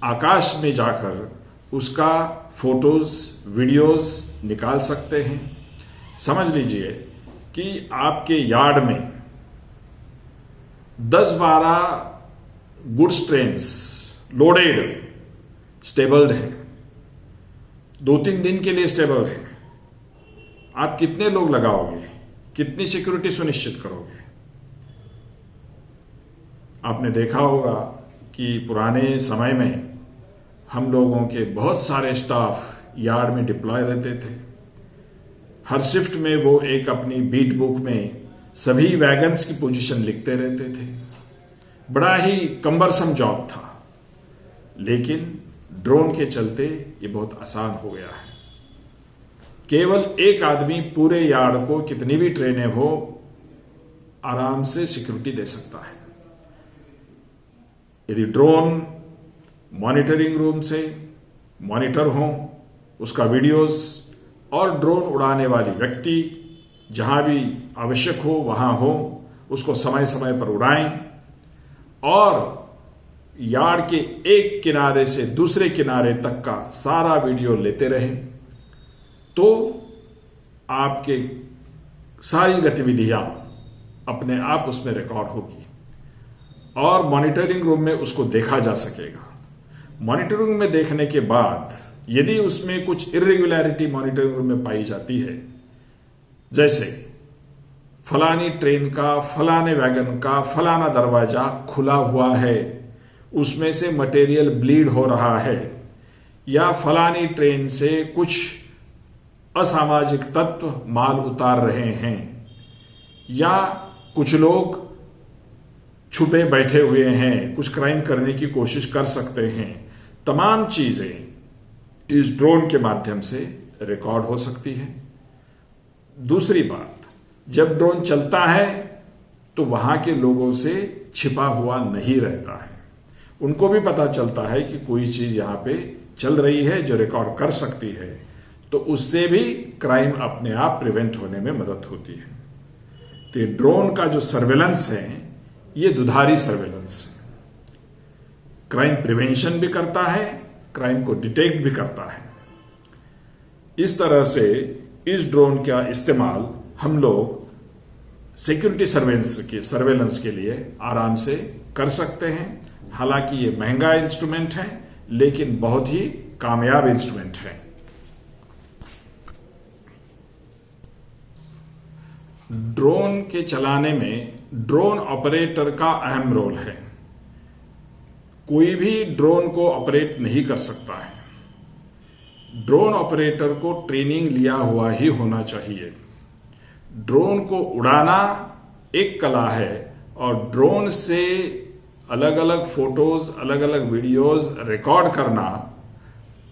आकाश में जाकर उसका फोटोज, वीडियोस निकाल सकते हैं। समझ लीजिए कि आपके यार्ड में 10-12 गुड्स ट्रेन्स लोडेड स्टेबल्ड हैं, 2-3 दिन के लिए स्टेबल हैं, आप कितने लोग लगाओगे, कितनी सिक्योरिटी सुनिश्चित करोगे? आपने देखा होगा कि पुराने समय में हम लोगों के बहुत सारे स्टाफ यार्ड में डिप्लॉय रहते थे। हर शिफ्ट में वो एक अपनी बीट बुक में सभी वैगन्स की पोजीशन लिखते रहते थे। बड़ा ही कम्बरसम जॉब था, लेकिन ड्रोन के चलते ये बहुत आसान हो गया है। केवल एक आदमी पूरे यार्ड को कितनी भी ट्रेनें हो आराम से सिक्योरिटी दे सकता है। यदि ड्रोन मॉनिटरिंग रूम से मॉनिटर हो, उसका वीडियोस और ड्रोन उड़ाने वाली व्यक्ति जहां भी आवश्यक हो वहां हो, उसको समय समय पर उड़ाएं और यार्ड के एक किनारे से दूसरे किनारे तक का सारा वीडियो लेते रहें, तो आपके सारी गतिविधियां अपने आप उसमें रिकॉर्ड होगी और मॉनिटरिंग रूम में उसको देखा जा सकेगा। मॉनिटरिंग रूम में देखने के बाद यदि उसमें कुछ इर्रेगुलरिटी मॉनिटरिंग रूम में पाई जाती है, जैसे फलानी ट्रेन का, फलाने वैगन का फलाना दरवाजा खुला हुआ है, उसमें से मटेरियल ब्लीड हो रहा है, या फलानी ट्रेन से कुछ असामाजिक तत्व माल उतार रहे हैं, या कुछ लोग छुपे बैठे हुए हैं, कुछ क्राइम करने की कोशिश कर सकते हैं, तमाम चीजें इस ड्रोन के माध्यम से रिकॉर्ड हो सकती है। दूसरी बात, जब ड्रोन चलता है तो वहां के लोगों से छिपा हुआ नहीं रहता है, उनको भी पता चलता है कि कोई चीज यहां पे चल रही है जो रिकॉर्ड कर सकती है, तो उससे भी क्राइम अपने आप प्रिवेंट होने में मदद होती है। तो ये ड्रोन का जो सर्वेलेंस है ये दुधारी सर्वेलेंस है, क्राइम प्रिवेंशन भी करता है, क्राइम को डिटेक्ट भी करता है। इस तरह से इस ड्रोन का इस्तेमाल हम लोग सिक्योरिटी सर्वेलेंस के लिए आराम से कर सकते हैं। हालांकि ये महंगा इंस्ट्रूमेंट है, लेकिन बहुत ही कामयाब इंस्ट्रूमेंट है। ड्रोन के चलाने में ड्रोन ऑपरेटर का अहम रोल है। कोई भी ड्रोन को ऑपरेट नहीं कर सकता है। ड्रोन ऑपरेटर को ट्रेनिंग लिया हुआ ही होना चाहिए। ड्रोन को उड़ाना एक कला है और ड्रोन से अलग अलग फोटोज, अलग अलग वीडियोस रिकॉर्ड करना,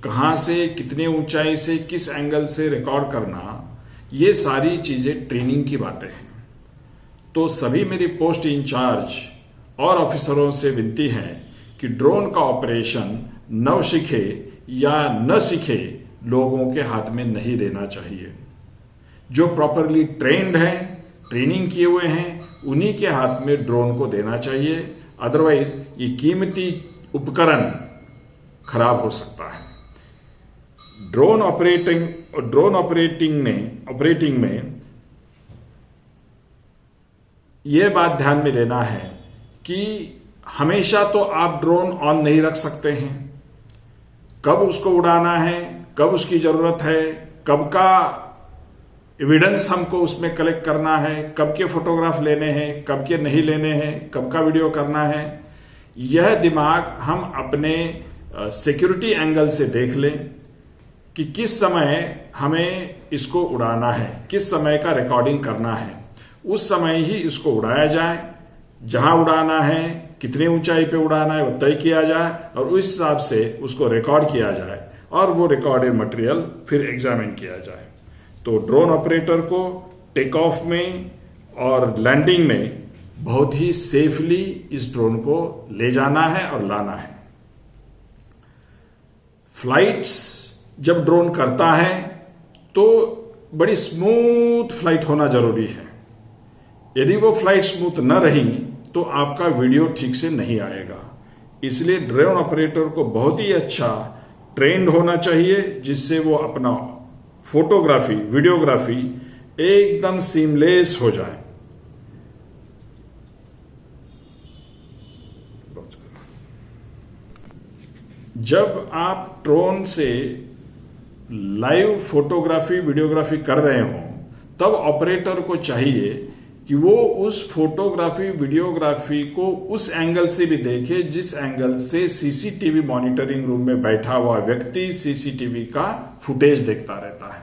कहां से, कितने ऊंचाई से, किस एंगल से रिकॉर्ड करना, ये सारी चीजें ट्रेनिंग की बातें हैं। तो सभी मेरी पोस्ट इंचार्ज और ऑफिसरों से विनती है कि ड्रोन का ऑपरेशन नव सीखे या न सीखे लोगों के हाथ में नहीं देना चाहिए। जो प्रॉपरली ट्रेंड हैं, ट्रेनिंग किए हुए हैं, उन्हीं के हाथ में ड्रोन को देना चाहिए। अदरवाइज ये कीमती उपकरण खराब हो सकता है। ड्रोन ऑपरेटिंग में यह बात ध्यान में देना है कि हमेशा तो आप ड्रोन ऑन नहीं रख सकते हैं। कब उसको उड़ाना है, कब उसकी जरूरत है, कब का एविडेंस हमको उसमें कलेक्ट करना है, कब के फोटोग्राफ लेने हैं, कब के नहीं लेने हैं, कब का वीडियो करना है, यह दिमाग हम अपने सिक्योरिटी एंगल से देख लें कि किस समय हमें इसको उड़ाना है, किस समय का रिकॉर्डिंग करना है, उस समय ही इसको उड़ाया जाए। जहां उड़ाना है, कितने ऊंचाई पे उड़ाना है, वो तय किया जाए और उस हिसाब से उसको रिकॉर्ड किया जाए और वो रिकॉर्डेड मटेरियल फिर एग्जामिन किया जाए। तो ड्रोन ऑपरेटर को टेक ऑफ में और लैंडिंग में बहुत ही सेफली इस ड्रोन को ले जाना है और लाना है। फ्लाइट्स जब ड्रोन करता है तो बड़ी स्मूथ फ्लाइट होना जरूरी है। यदि वो फ्लाइट स्मूथ न रही तो आपका वीडियो ठीक से नहीं आएगा। इसलिए ड्रोन ऑपरेटर को बहुत ही अच्छा ट्रेंड होना चाहिए, जिससे वो अपना फोटोग्राफी, वीडियोग्राफी एकदम सीमलेस हो जाए। जब आप ड्रोन से लाइव फोटोग्राफी वीडियोग्राफी कर रहे हो तब ऑपरेटर को चाहिए कि वो उस फोटोग्राफी वीडियोग्राफी को उस एंगल से भी देखे जिस एंगल से सीसीटीवी मॉनिटरिंग रूम में बैठा हुआ व्यक्ति सीसीटीवी का फुटेज देखता रहता है।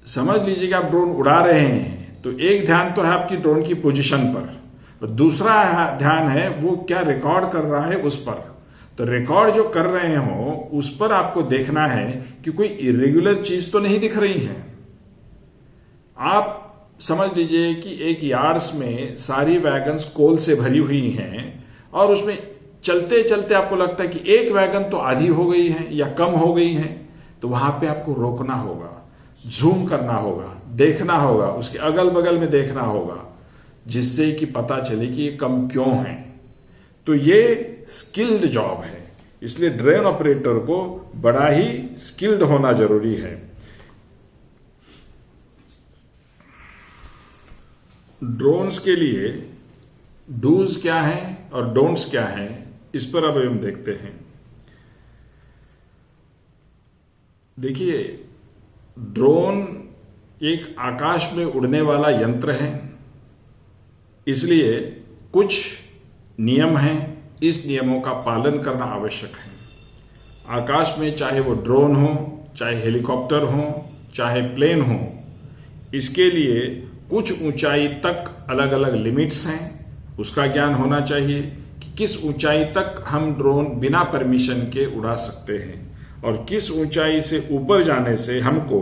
समझ लीजिए कि आप ड्रोन उड़ा रहे हैं तो एक ध्यान तो है आपकी ड्रोन की पोजीशन पर, और दूसरा ध्यान है वो क्या रिकॉर्ड कर रहा है उस पर। तो रिकॉर्ड जो कर रहे हो उस पर आपको देखना है कि कोई इरेगुलर चीज तो नहीं दिख रही है। आप समझ लीजिए कि एक यार्ड्स में सारी वैगन्स कोल से भरी हुई हैं और उसमें चलते चलते आपको लगता है कि एक वैगन तो आधी हो गई है या कम हो गई है, तो वहां पे आपको रोकना होगा, जूम करना होगा, देखना होगा, उसके अगल बगल में देखना होगा, जिससे कि पता चले कि ये कम क्यों है। तो ये स्किल्ड जॉब है, इसलिए ड्रोन ऑपरेटर को बड़ा ही स्किल्ड होना जरूरी है। ड्रोन्स के लिए डूज क्या है और डोंट्स क्या है, इस पर अब हम देखते हैं। देखिए, ड्रोन एक आकाश में उड़ने वाला यंत्र है, इसलिए कुछ नियम हैं, इस नियमों का पालन करना आवश्यक है। आकाश में चाहे वो ड्रोन हो, चाहे हेलीकॉप्टर हो, चाहे प्लेन हो, इसके लिए कुछ ऊंचाई तक अलग अलग लिमिट्स हैं। उसका ज्ञान होना चाहिए कि किस ऊंचाई तक हम ड्रोन बिना परमिशन के उड़ा सकते हैं और किस ऊंचाई से ऊपर जाने से हमको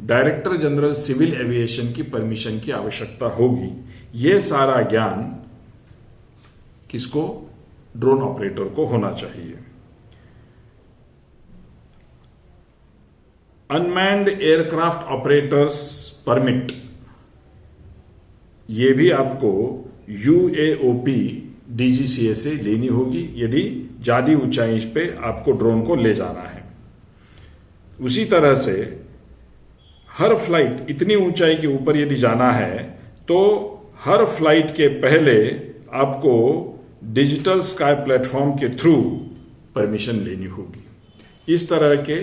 डायरेक्टर जनरल सिविल एविएशन की परमिशन की आवश्यकता होगी। यह सारा ज्ञान किसको? ड्रोन ऑपरेटर को होना चाहिए। अनमैन्ड एयरक्राफ्ट ऑपरेटर्स परमिट, यह भी आपको UAOP DGCA से लेनी होगी यदि ज्यादा ऊंचाई पे आपको ड्रोन को ले जाना है। उसी तरह से हर फ्लाइट इतनी ऊंचाई के ऊपर यदि जाना है तो हर फ्लाइट के पहले आपको डिजिटल स्काई प्लेटफॉर्म के थ्रू परमिशन लेनी होगी। इस तरह के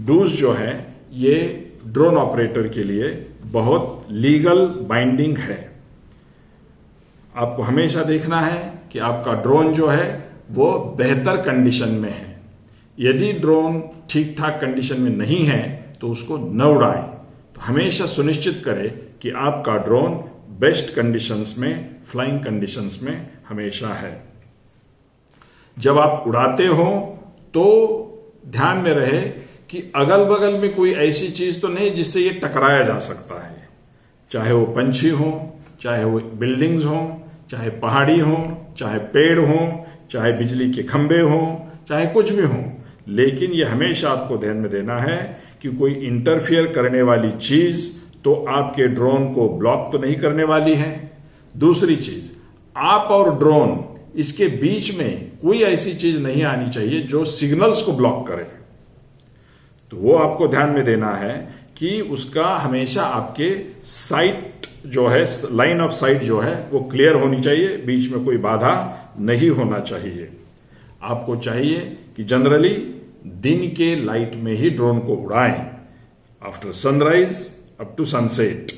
डूज जो है ये ड्रोन ऑपरेटर के लिए बहुत लीगल बाइंडिंग है। आपको हमेशा देखना है कि आपका ड्रोन जो है वो बेहतर कंडीशन में है। यदि ड्रोन ठीक ठाक कंडीशन में नहीं है तो उसको न उड़ाएं। तो हमेशा सुनिश्चित करें कि आपका ड्रोन बेस्ट कंडीशंस में, फ्लाइंग कंडीशंस में हमेशा है। जब आप उड़ाते हो तो ध्यान में रहे कि अगल बगल में कोई ऐसी चीज तो नहीं जिससे ये टकराया जा सकता है, चाहे वो पंछी हो, चाहे वो बिल्डिंग्स हो, चाहे पहाड़ी हो, चाहे पेड़ हो, चाहे बिजली के खंभे हो, चाहे कुछ भी हो। लेकिन ये हमेशा आपको ध्यान में देना है कि कोई इंटरफियर करने वाली चीज तो आपके ड्रोन को ब्लॉक तो नहीं करने वाली है। दूसरी चीज, आप और ड्रोन इसके बीच में कोई ऐसी चीज नहीं आनी चाहिए जो सिग्नल्स को ब्लॉक करे। तो वो आपको ध्यान में देना है कि उसका हमेशा आपके साइट जो है, लाइन ऑफ साइट जो है वो क्लियर होनी चाहिए, बीच में कोई बाधा नहीं होना चाहिए। आपको चाहिए कि जनरली दिन के लाइट में ही ड्रोन को उड़ाएं, after sunrise up to sunset.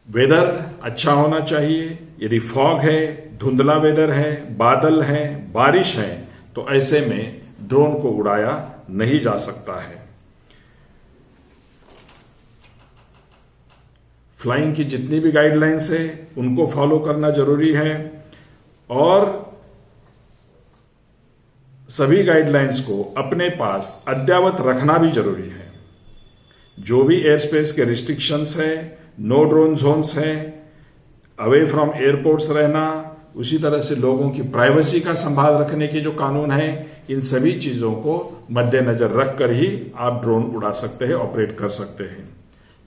Weather अच्छा होना चाहिए। यदि फॉग है, धुंधला वेदर है, बादल है, बारिश है, तो ऐसे में ड्रोन को उड़ाया नहीं जा सकता है। फ्लाइंग की जितनी भी गाइडलाइंस है उनको फॉलो करना जरूरी है और सभी गाइडलाइंस को अपने पास अद्ययावत रखना भी जरूरी है। जो भी एयर स्पेस के रिस्ट्रिक्शंस है, नो ड्रोन जोन्स है, अवे फ्रॉम एयरपोर्ट्स रहना, उसी तरह से लोगों की प्राइवेसी का संभाल रखने के जो कानून है, इन सभी चीजों को मद्देनजर रखकर ही आप ड्रोन उड़ा सकते हैं, ऑपरेट कर सकते हैं।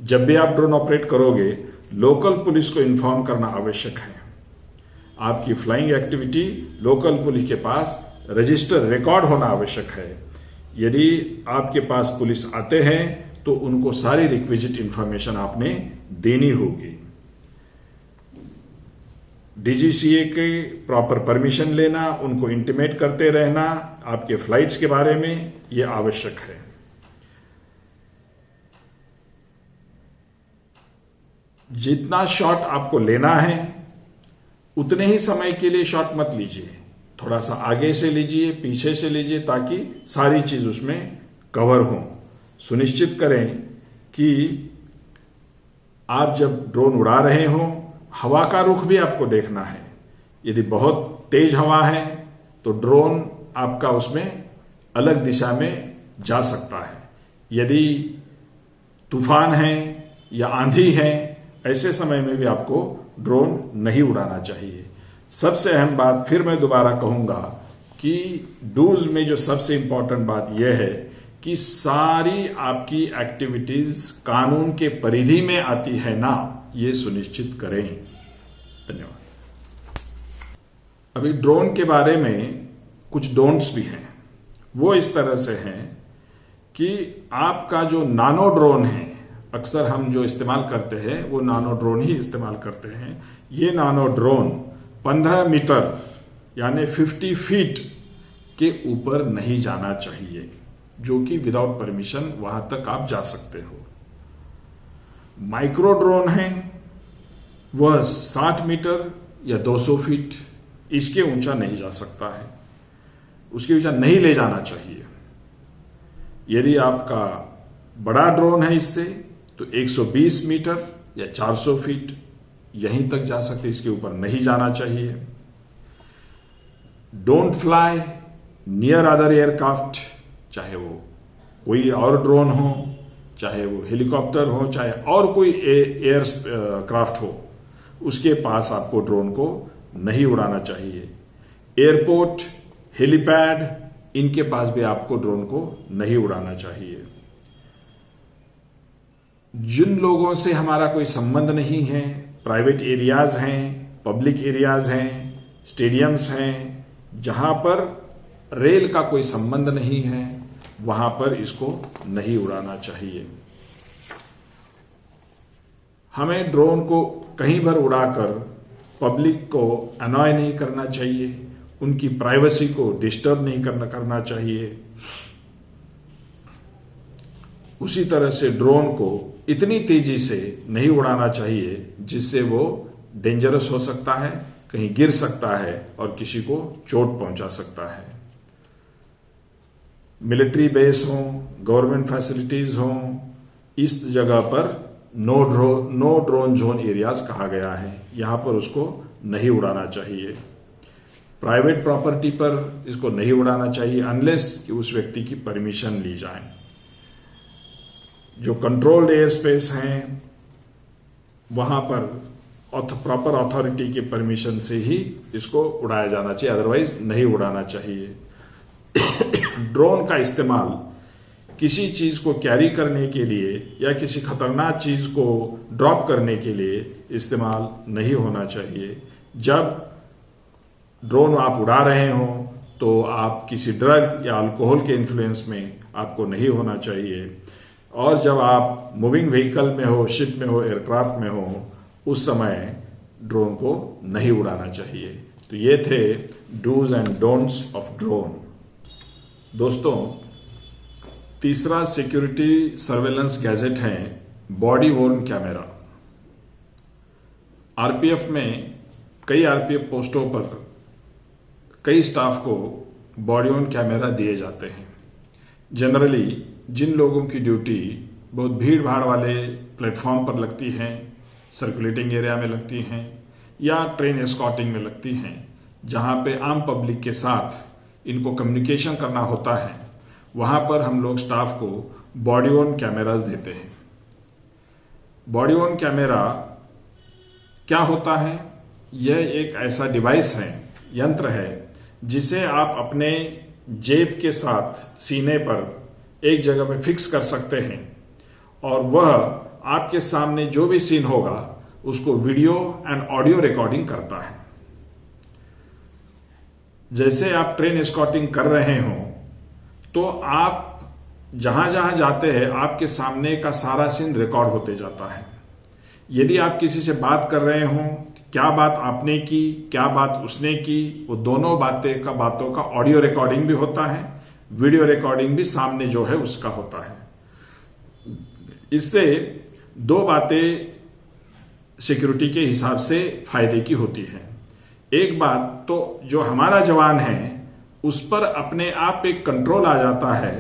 जब भी आप ड्रोन ऑपरेट करोगे, लोकल पुलिस को इन्फॉर्म करना आवश्यक है। आपकी फ्लाइंग एक्टिविटी लोकल पुलिस के पास रजिस्टर रिकॉर्ड होना आवश्यक है। यदि आपके पास पुलिस आते हैं तो उनको सारी रिक्विजिट इंफॉर्मेशन आपने देनी होगी। डीजीसीए के प्रॉपर परमिशन लेना, उनको इंटीमेट करते रहना आपके फ्लाइट्स के बारे में, यह आवश्यक है। जितना शॉट आपको लेना है उतने ही समय के लिए शॉट मत लीजिए, थोड़ा सा आगे से लीजिए, पीछे से लीजिए, ताकि सारी चीज उसमें कवर हो। सुनिश्चित करें कि आप जब ड्रोन उड़ा रहे हो हवा का रुख भी आपको देखना है। यदि बहुत तेज हवा है तो ड्रोन आपका उसमें अलग दिशा में जा सकता है। यदि तूफान है या आंधी है, ऐसे समय में भी आपको ड्रोन नहीं उड़ाना चाहिए। सबसे अहम बात फिर मैं दोबारा कहूंगा कि डूज में जो सबसे इंपॉर्टेंट बात यह है कि सारी आपकी एक्टिविटीज कानून के परिधि में आती है ना, ये सुनिश्चित करें। धन्यवाद। अभी ड्रोन के बारे में कुछ डोंट्स भी हैं। वो इस तरह से हैं कि आपका जो नानो ड्रोन है, अक्सर हम जो इस्तेमाल करते हैं वो नानो ड्रोन ही इस्तेमाल करते हैं। ये नानो ड्रोन 15 मीटर यानी 50 फीट के ऊपर नहीं जाना चाहिए, जो कि विदाउट परमिशन वहां तक आप जा सकते हो। माइक्रो ड्रोन है वह 60 मीटर या 200 फीट, इसके ऊंचा नहीं जा सकता है, उसके ऊंचा नहीं ले जाना चाहिए। यदि आपका बड़ा ड्रोन है इससे तो 120 मीटर या 400 फीट यहीं तक जा सकते, इसके ऊपर नहीं जाना चाहिए। Don't fly near other aircraft, चाहे वो कोई और ड्रोन हो, चाहे वो हेलीकॉप्टर हो, चाहे और कोई एयर क्राफ्ट हो, उसके पास आपको ड्रोन को नहीं उड़ाना चाहिए। एयरपोर्ट, हेलीपैड, इनके पास भी आपको ड्रोन को नहीं उड़ाना चाहिए। जिन लोगों से हमारा कोई संबंध नहीं है, प्राइवेट एरियाज हैं, पब्लिक एरियाज हैं, स्टेडियम्स हैं, जहां पर रेल का कोई संबंध नहीं है, वहां पर इसको नहीं उड़ाना चाहिए। हमें ड्रोन को कहीं पर उड़ाकर पब्लिक को अनॉय नहीं करना चाहिए, उनकी प्राइवेसी को डिस्टर्ब नहीं करना चाहिए। उसी तरह से ड्रोन को इतनी तेजी से नहीं उड़ाना चाहिए जिससे वो डेंजरस हो सकता है, कहीं गिर सकता है और किसी को चोट पहुंचा सकता है। मिलिट्री बेस हो, गवर्नमेंट फैसिलिटीज हो, इस जगह पर नो ड्रोन जोन एरियाज कहा गया है, यहां पर उसको नहीं उड़ाना चाहिए। प्राइवेट प्रॉपर्टी पर इसको नहीं उड़ाना चाहिए अनलेस कि उस व्यक्ति की परमिशन ली जाए। जो कंट्रोल्ड एयर स्पेस हैं वहां पर प्रॉपर अथॉरिटी के परमिशन से ही इसको उड़ाया जाना चाहिए, अदरवाइज नहीं उड़ाना चाहिए। ड्रोन का इस्तेमाल किसी चीज को कैरी करने के लिए या किसी खतरनाक चीज को ड्रॉप करने के लिए इस्तेमाल नहीं होना चाहिए। जब ड्रोन आप उड़ा रहे हो तो आप किसी ड्रग या अल्कोहल के इन्फ्लुएंस में आपको नहीं होना चाहिए, और जब आप मूविंग व्हीकल में हो, शिप में हो, एयरक्राफ्ट में हो, उस समय ड्रोन को नहीं उड़ाना चाहिए। तो ये थे dos and don'ts of drone. दोस्तों, तीसरा सिक्योरिटी सर्वेलेंस गैजेट है बॉडी वॉर्न कैमरा। आरपीएफ में कई आरपीएफ पोस्टों पर कई स्टाफ को बॉडी वॉर्न कैमरा दिए जाते हैं। जनरली जिन लोगों की ड्यूटी बहुत भीड़ भाड़ वाले प्लेटफॉर्म पर लगती हैं, सर्कुलेटिंग एरिया में लगती हैं या ट्रेन एस्कॉर्टिंग में लगती हैं, जहां पे आम पब्लिक के साथ इनको कम्युनिकेशन करना होता है, वहां पर हम लोग स्टाफ को बॉडी वॉर्न कैमरास देते हैं। बॉडी वॉर्न कैमरा क्या होता है? यह एक ऐसा डिवाइस है, यंत्र है, जिसे आप अपने जेब के साथ सीने पर एक जगह पे फिक्स कर सकते हैं और वह आपके सामने जो भी सीन होगा उसको वीडियो एंड ऑडियो रिकॉर्डिंग करता है। जैसे आप ट्रेन एस्कॉर्टिंग कर रहे हो तो आप जहां जहां जाते हैं आपके सामने का सारा सीन रिकॉर्ड होते जाता है। यदि आप किसी से बात कर रहे हो, क्या बात आपने की, क्या बात उसने की, वो दोनों बातों का ऑडियो रिकॉर्डिंग भी होता है, वीडियो रिकॉर्डिंग भी सामने जो है उसका होता है। इससे दो बातें सिक्योरिटी के हिसाब से फायदे की होती है। एक बात तो जो हमारा जवान है उस पर अपने आप एक कंट्रोल आ जाता है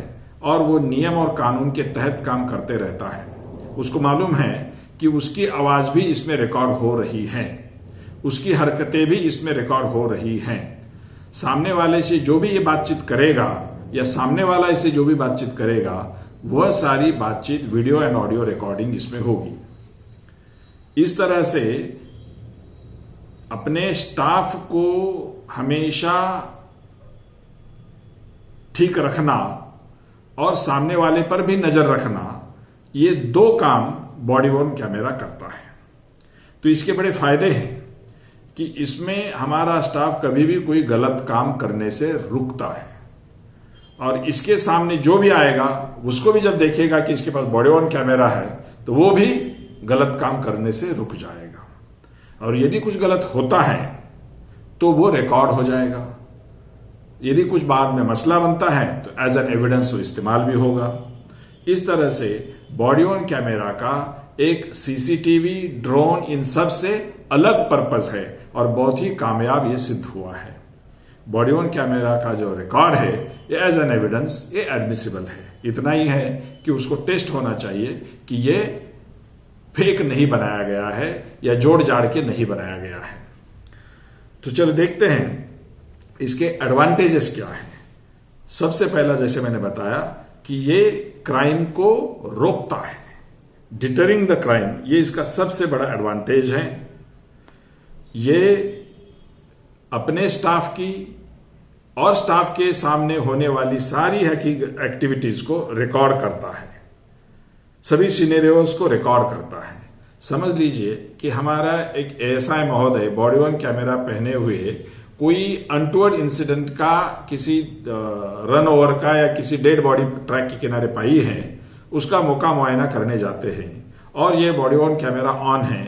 और वो नियम और कानून के तहत काम करते रहता है। उसको मालूम है कि उसकी आवाज भी इसमें रिकॉर्ड हो रही है, उसकी हरकतें भी इसमें रिकॉर्ड हो रही हैं। सामने वाले से जो भी ये बातचीत करेगा या सामने वाला इसे जो भी बातचीत करेगा वह सारी बातचीत वीडियो एंड ऑडियो रिकॉर्डिंग इसमें होगी। इस तरह से अपने स्टाफ को हमेशा ठीक रखना और सामने वाले पर भी नजर रखना, ये दो काम बॉडी वॉर्न कैमरा करता है। तो इसके बड़े फायदे हैं कि इसमें हमारा स्टाफ कभी भी कोई गलत काम करने से रुकता है और इसके सामने जो भी आएगा उसको भी जब देखेगा कि इसके पास बॉडी वॉर्न कैमरा है तो वो भी गलत काम करने से रुक जाएगा। और यदि कुछ गलत होता है तो वो रिकॉर्ड हो जाएगा। यदि कुछ बाद में मसला बनता है तो एज एन एविडेंस वो इस्तेमाल भी होगा। इस तरह से बॉडी वॉर्न कैमरा का एक सीसीटीवी, ड्रोन, इन सब से अलग पर्पस है और बहुत ही कामयाब ये सिद्ध हुआ है। बॉडी वॉर्न कैमरा का जो रिकॉर्ड है ये एज एन एविडेंस ये एडमिसिबल है। इतना ही है कि उसको टेस्ट होना चाहिए कि ये फेक नहीं बनाया गया है या जोड़ जाड़ के नहीं बनाया गया है। तो चलो देखते हैं इसके एडवांटेजेस क्या है। सबसे पहला, जैसे मैंने बताया कि ये क्राइम को रोकता है, डिटरिंग द क्राइम, ये इसका सबसे बड़ा एडवांटेज है। ये अपने स्टाफ की और स्टाफ के सामने होने वाली सारी एक्टिविटीज को रिकॉर्ड करता है, सभी सिनेरियोज को रिकॉर्ड करता है। समझ लीजिए कि हमारा एक एएसआई महोदय बॉडी वॉर्न कैमरा पहने हुए कोई अनटूवर्ड इंसिडेंट का, किसी रन ओवर का या किसी डेड बॉडी ट्रैक के किनारे पाई है, उसका मौका मुआयना करने जाते हैं और ये बॉडी वॉर्न कैमरा ऑन है,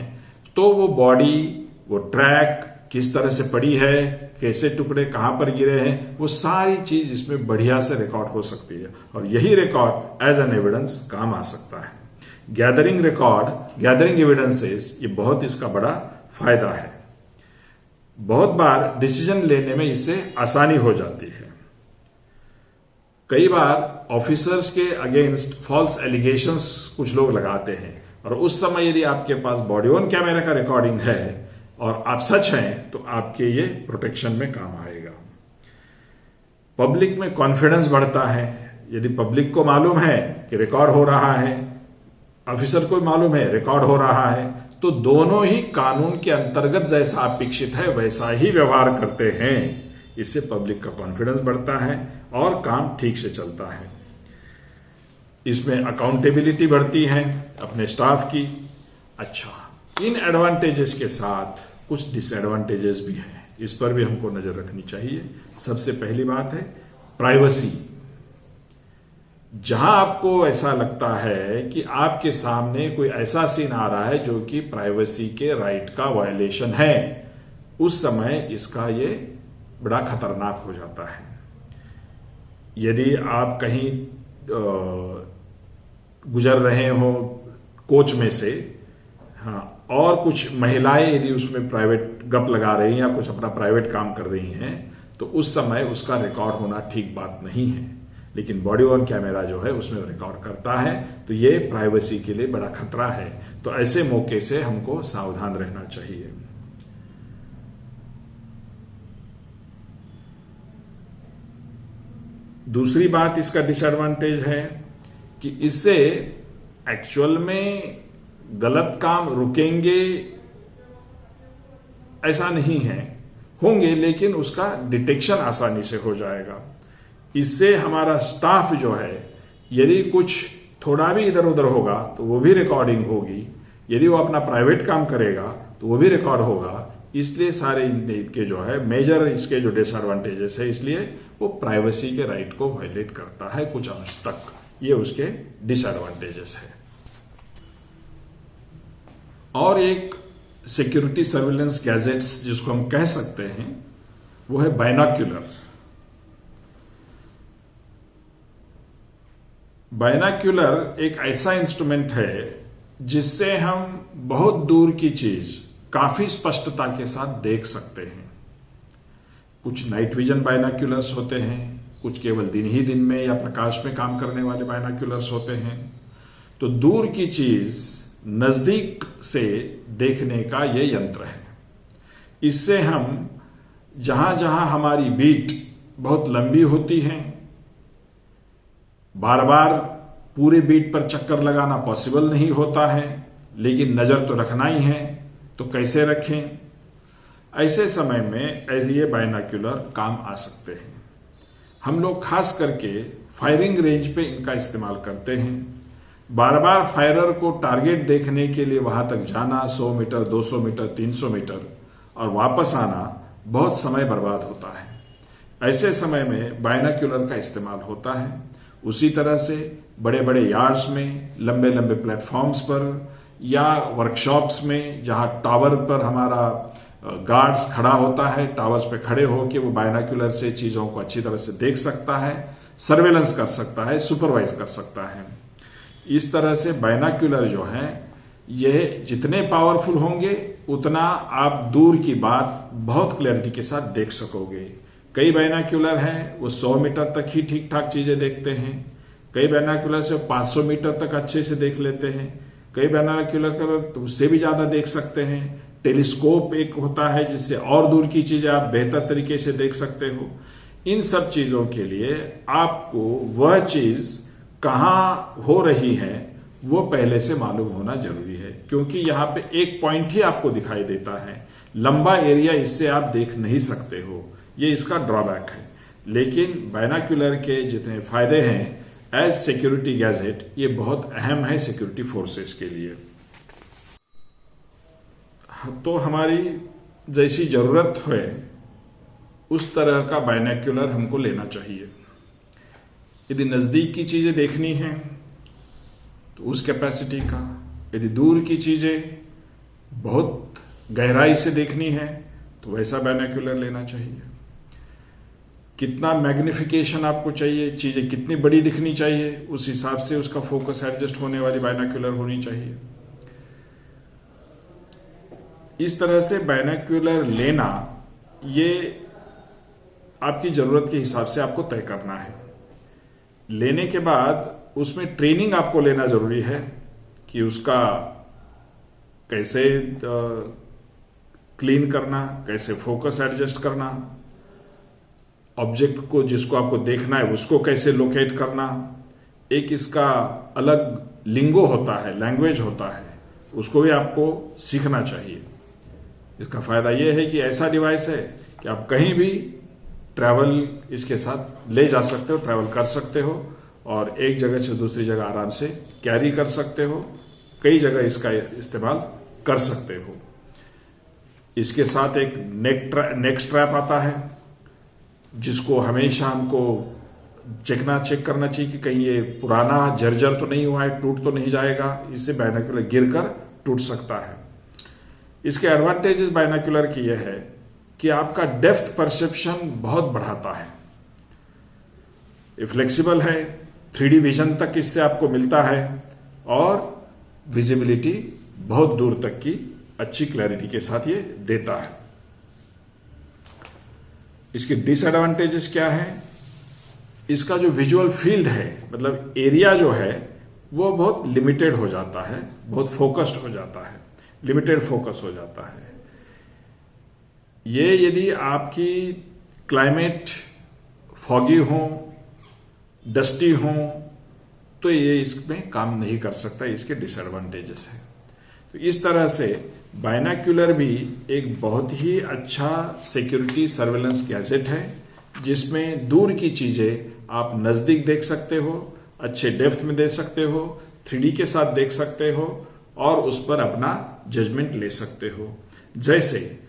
तो वो बॉडी, वो ट्रैक किस तरह से पड़ी है, कैसे टुकड़े कहां पर गिरे हैं, वो सारी चीज इसमें बढ़िया से रिकॉर्ड हो सकती है और यही रिकॉर्ड एज एन एविडेंस काम आ सकता है। गैदरिंग एविडेंसेस, ये बहुत इसका बड़ा फायदा है। बहुत बार डिसीजन लेने में इससे आसानी हो जाती है। कई बार ऑफिसर्स के अगेंस्ट फॉल्स एलिगेशंस कुछ लोग लगाते हैं और उस समय यदि आपके पास बॉडी वॉर्न कैमरा का रिकॉर्डिंग है और आप सच हैं तो आपके ये प्रोटेक्शन में काम आएगा। पब्लिक में कॉन्फिडेंस बढ़ता है। यदि पब्लिक को मालूम है कि रिकॉर्ड हो रहा है, ऑफिसर को मालूम है रिकॉर्ड हो रहा है, तो दोनों ही कानून के अंतर्गत जैसा अपेक्षित है वैसा ही व्यवहार करते हैं। इससे पब्लिक का कॉन्फिडेंस बढ़ता है और काम ठीक से चलता है। इसमें अकाउंटेबिलिटी बढ़ती है अपने स्टाफ की। अच्छा, इन एडवांटेजेस के साथ कुछ डिसएडवांटेजेस भी हैं, इस पर भी हमको नजर रखनी चाहिए। सबसे पहली बात है प्राइवेसी। जहां आपको ऐसा लगता है कि आपके सामने कोई ऐसा सीन आ रहा है जो कि प्राइवेसी के राइट का वायलेशन है, उस समय इसका ये बड़ा खतरनाक हो जाता है। यदि आप कहीं गुजर रहे हो कोच में से, हाँ, और कुछ महिलाएं यदि उसमें प्राइवेट गप लगा रही हैं या कुछ अपना प्राइवेट काम कर रही हैं, तो उस समय उसका रिकॉर्ड होना ठीक बात नहीं है। लेकिन बॉडी वॉर्न कैमरा जो है उसमें रिकॉर्ड करता है, तो ये प्राइवेसी के लिए बड़ा खतरा है। तो ऐसे मौके से हमको सावधान रहना चाहिए। दूसरी बात इसका डिसएडवांटेज है कि इससे एक्चुअल में गलत काम रुकेंगे ऐसा नहीं है, होंगे, लेकिन उसका डिटेक्शन आसानी से हो जाएगा। इससे हमारा स्टाफ जो है, यदि कुछ थोड़ा भी इधर उधर होगा तो वो भी रिकॉर्डिंग होगी, यदि वो अपना प्राइवेट काम करेगा तो वो भी रिकॉर्ड होगा। इसलिए सारे इनके जो है मेजर इसके जो डिसएडवांटेजेस है, इसलिए वो प्राइवेसी के राइट को वायलेट करता है कुछ अंश तक। ये उसके डिसएडवांटेजेस है। और एक सिक्योरिटी सर्विलेंस गैजेट्स जिसको हम कह सकते हैं वो है बाइनोक्यूलर। बाइनोक्यूलर एक ऐसा इंस्ट्रूमेंट है जिससे हम बहुत दूर की चीज काफी स्पष्टता के साथ देख सकते हैं। कुछ नाइट विजन बाइनोक्यूलर्स होते हैं, कुछ केवल दिन ही दिन में या प्रकाश में काम करने वाले बाइनोक्यूलर्स होते हैं। तो दूर की चीज नजदीक से देखने का ये यंत्र है। इससे हम जहां जहां हमारी बीट बहुत लंबी होती है, बार बार पूरे बीट पर चक्कर लगाना पॉसिबल नहीं होता है, लेकिन नजर तो रखना ही है, तो कैसे रखें? ऐसे समय में ऐसे ये बाइनोक्यूलर काम आ सकते हैं। हम लोग खास करके फायरिंग रेंज पे इनका इस्तेमाल करते हैं। बार बार फायरर को टारगेट देखने के लिए वहां तक जाना, 100 मीटर, 200 मीटर, 300 मीटर और वापस आना बहुत समय बर्बाद होता है। ऐसे समय में बाइनोक्यूलर का इस्तेमाल होता है। उसी तरह से बड़े बड़े यार्ड्स में, लंबे लंबे प्लेटफॉर्म्स पर या वर्कशॉप्स में जहां टावर पर हमारा गार्ड्स खड़ा होता है, टावर्स पे खड़े होकर वो बाइनोक्यूलर से चीजों को अच्छी तरह से देख सकता है, सर्वेलेंस कर सकता है, सुपरवाइज कर सकता है। इस तरह से बाइनोक्यूलर जो है यह जितने पावरफुल होंगे उतना आप दूर की बात बहुत क्लैरिटी के साथ देख सकोगे। कई बाइनोक्यूलर हैं वो 100 मीटर तक ही ठीक ठाक चीजें देखते हैं। कई बाइनोक्यूलर से 500 मीटर तक अच्छे से देख लेते हैं। कई बाइनोक्यूलर तो उससे भी ज्यादा देख सकते हैं। टेलीस्कोप एक होता है जिससे और दूर की चीजें आप बेहतर तरीके से देख सकते हो। इन सब चीजों के लिए आपको वह चीज कहां हो रही है वो पहले से मालूम होना जरूरी है, क्योंकि यहां पे एक पॉइंट ही आपको दिखाई देता है, लंबा एरिया इससे आप देख नहीं सकते हो। ये इसका ड्रॉबैक है। लेकिन बाइनोक्यूलर के जितने फायदे हैं एज सिक्योरिटी गैजेट, ये बहुत अहम है सिक्योरिटी फोर्सेस के लिए। तो हमारी जैसी जरूरत है उस तरह का बाइनोक्यूलर हमको लेना चाहिए। यदि नजदीक की चीजें देखनी है तो उस कैपेसिटी का, यदि दूर की चीजें बहुत गहराई से देखनी है तो वैसा बाइनोक्यूलर लेना चाहिए। कितना मैग्निफिकेशन आपको चाहिए, चीजें कितनी बड़ी दिखनी चाहिए, उस हिसाब से उसका फोकस एडजस्ट होने वाली बाइनोक्यूलर होनी चाहिए। इस तरह से बाइनोक्यूलर लेना ये आपकी जरूरत के हिसाब से आपको तय करना है। लेने के बाद उसमें ट्रेनिंग आपको लेना जरूरी है कि उसका कैसे क्लीन करना, कैसे फोकस एडजस्ट करना, ऑब्जेक्ट को जिसको आपको देखना है उसको कैसे लोकेट करना। एक इसका अलग लिंगो होता है, लैंग्वेज होता है, उसको भी आपको सीखना चाहिए। इसका फायदा यह है कि ऐसा डिवाइस है कि आप कहीं भी ट्रैवल इसके साथ ले जा सकते हो, ट्रैवल कर सकते हो और एक जगह से दूसरी जगह आराम से कैरी कर सकते हो, कई जगह इसका इस्तेमाल कर सकते हो। इसके साथ एक नेक स्ट्रैप आता है जिसको हमेशा हमको चेक करना चाहिए कि कहीं ये पुराना जर्जर तो नहीं हुआ है, टूट तो नहीं जाएगा, इससे बाइनोक्यूलर गिरकर टूट सकता है। इसके एडवांटेजेस बाइनोक्यूलर की यह है कि आपका डेप्थ परसेप्शन बहुत बढ़ाता है। ये फ्लेक्सिबल है, 3D विजन तक इससे आपको मिलता है और विजिबिलिटी बहुत दूर तक की अच्छी क्लैरिटी के साथ ये देता है। इसके डिसएडवांटेजेस क्या है? इसका जो विजुअल फील्ड है, मतलब एरिया जो है वो बहुत लिमिटेड हो जाता है, बहुत फोकस्ड हो जाता है, लिमिटेड फोकस हो जाता है। ये यदि आपकी क्लाइमेट फॉगी हो, डस्टी हो तो ये इसमें काम नहीं कर सकता, इसके डिसएडवांटेजेस है। तो इस तरह से बाइनोक्यूलर भी एक बहुत ही अच्छा सिक्योरिटी सर्वेलेंस गैजेट है जिसमें दूर की चीजें आप नजदीक देख सकते हो, अच्छे डेप्थ में देख सकते हो, 3D के साथ देख सकते हो और उस पर अपना जजमेंट ले सकते हो। जैसे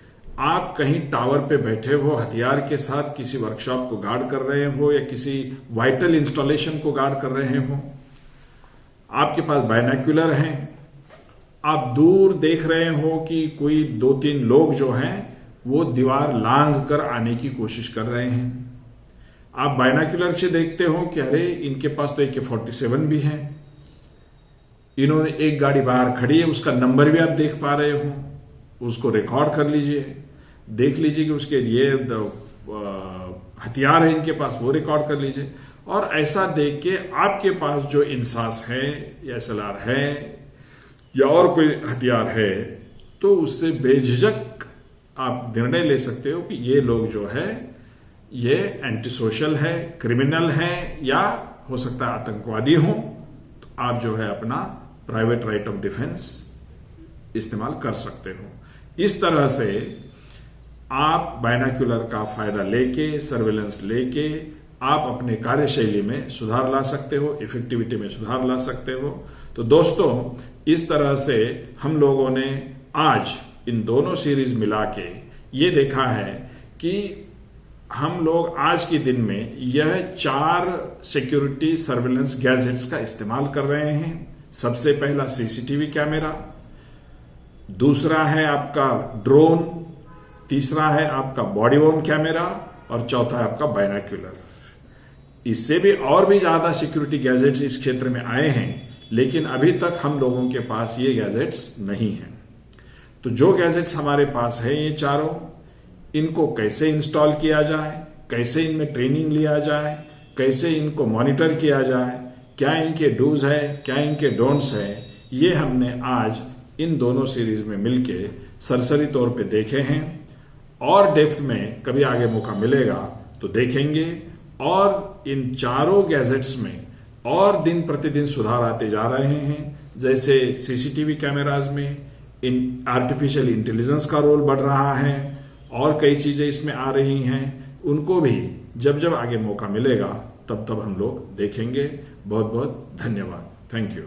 आप कहीं टावर पे बैठे हो, हथियार के साथ किसी वर्कशॉप को गार्ड कर रहे हो या किसी वाइटल इंस्टॉलेशन को गार्ड कर रहे हो, आपके पास बायनोक्यूलर हैं, आप दूर देख रहे हो कि कोई 2-3 लोग जो हैं वो दीवार लांघ कर आने की कोशिश कर रहे हैं। आप बायनोक्यूलर से देखते हो कि अरे इनके पास तो AK-47 भी है, इन्होंने एक गाड़ी बाहर खड़ी है, उसका नंबर भी आप देख पा रहे हो, उसको रिकॉर्ड कर लीजिए, देख लीजिए कि उसके ये हथियार है इनके पास, वो रिकॉर्ड कर लीजिए। और ऐसा देख के आपके पास जो इंसास है या SLR है या और कोई हथियार है, तो उससे बेझिझक आप निर्णय ले सकते हो कि ये लोग जो है ये एंटी सोशल है, क्रिमिनल है, या हो सकता है आतंकवादी हो। तो आप जो है अपना प्राइवेट राइट ऑफ डिफेंस इस्तेमाल कर सकते हो। इस तरह से आप बायनोक्यूलर का फायदा लेके, सर्वेलेंस लेके आप अपने कार्यशैली में सुधार ला सकते हो, इफेक्टिविटी में सुधार ला सकते हो। तो दोस्तों, इस तरह से हम लोगों ने आज इन दोनों सीरीज मिला के ये देखा है कि हम लोग आज के दिन में यह 4 सिक्योरिटी सर्वेलेंस गैजेट्स का इस्तेमाल कर रहे हैं। सबसे पहला CCTV कैमरा, दूसरा है आपका ड्रोन, तीसरा है आपका बॉडी वॉर्न कैमरा और चौथा है आपका बायनोक्यूलर। इससे भी और भी ज्यादा सिक्योरिटी गैजेट्स इस क्षेत्र में आए हैं, लेकिन अभी तक हम लोगों के पास ये गैजेट्स नहीं हैं। तो जो गैजेट्स हमारे पास है ये चारों, इनको कैसे इंस्टॉल किया जाए, कैसे इनमें ट्रेनिंग लिया जाए, कैसे इनको मॉनिटर किया जाए, क्या इनके डूज है, क्या इनके डोंट्स है, ये हमने आज इन दोनों सीरीज में मिलके सरसरी तौर पे देखे हैं। और डेप्थ में कभी आगे मौका मिलेगा तो देखेंगे। और इन चारों गैजेट्स में और दिन प्रतिदिन सुधार आते जा रहे हैं। जैसे CCTV कैमराज में आर्टिफिशियल इंटेलिजेंस का रोल बढ़ रहा है और कई चीजें इसमें आ रही हैं, उनको भी जब जब आगे मौका मिलेगा तब तब हम लोग देखेंगे। बहुत बहुत धन्यवाद। Thank you.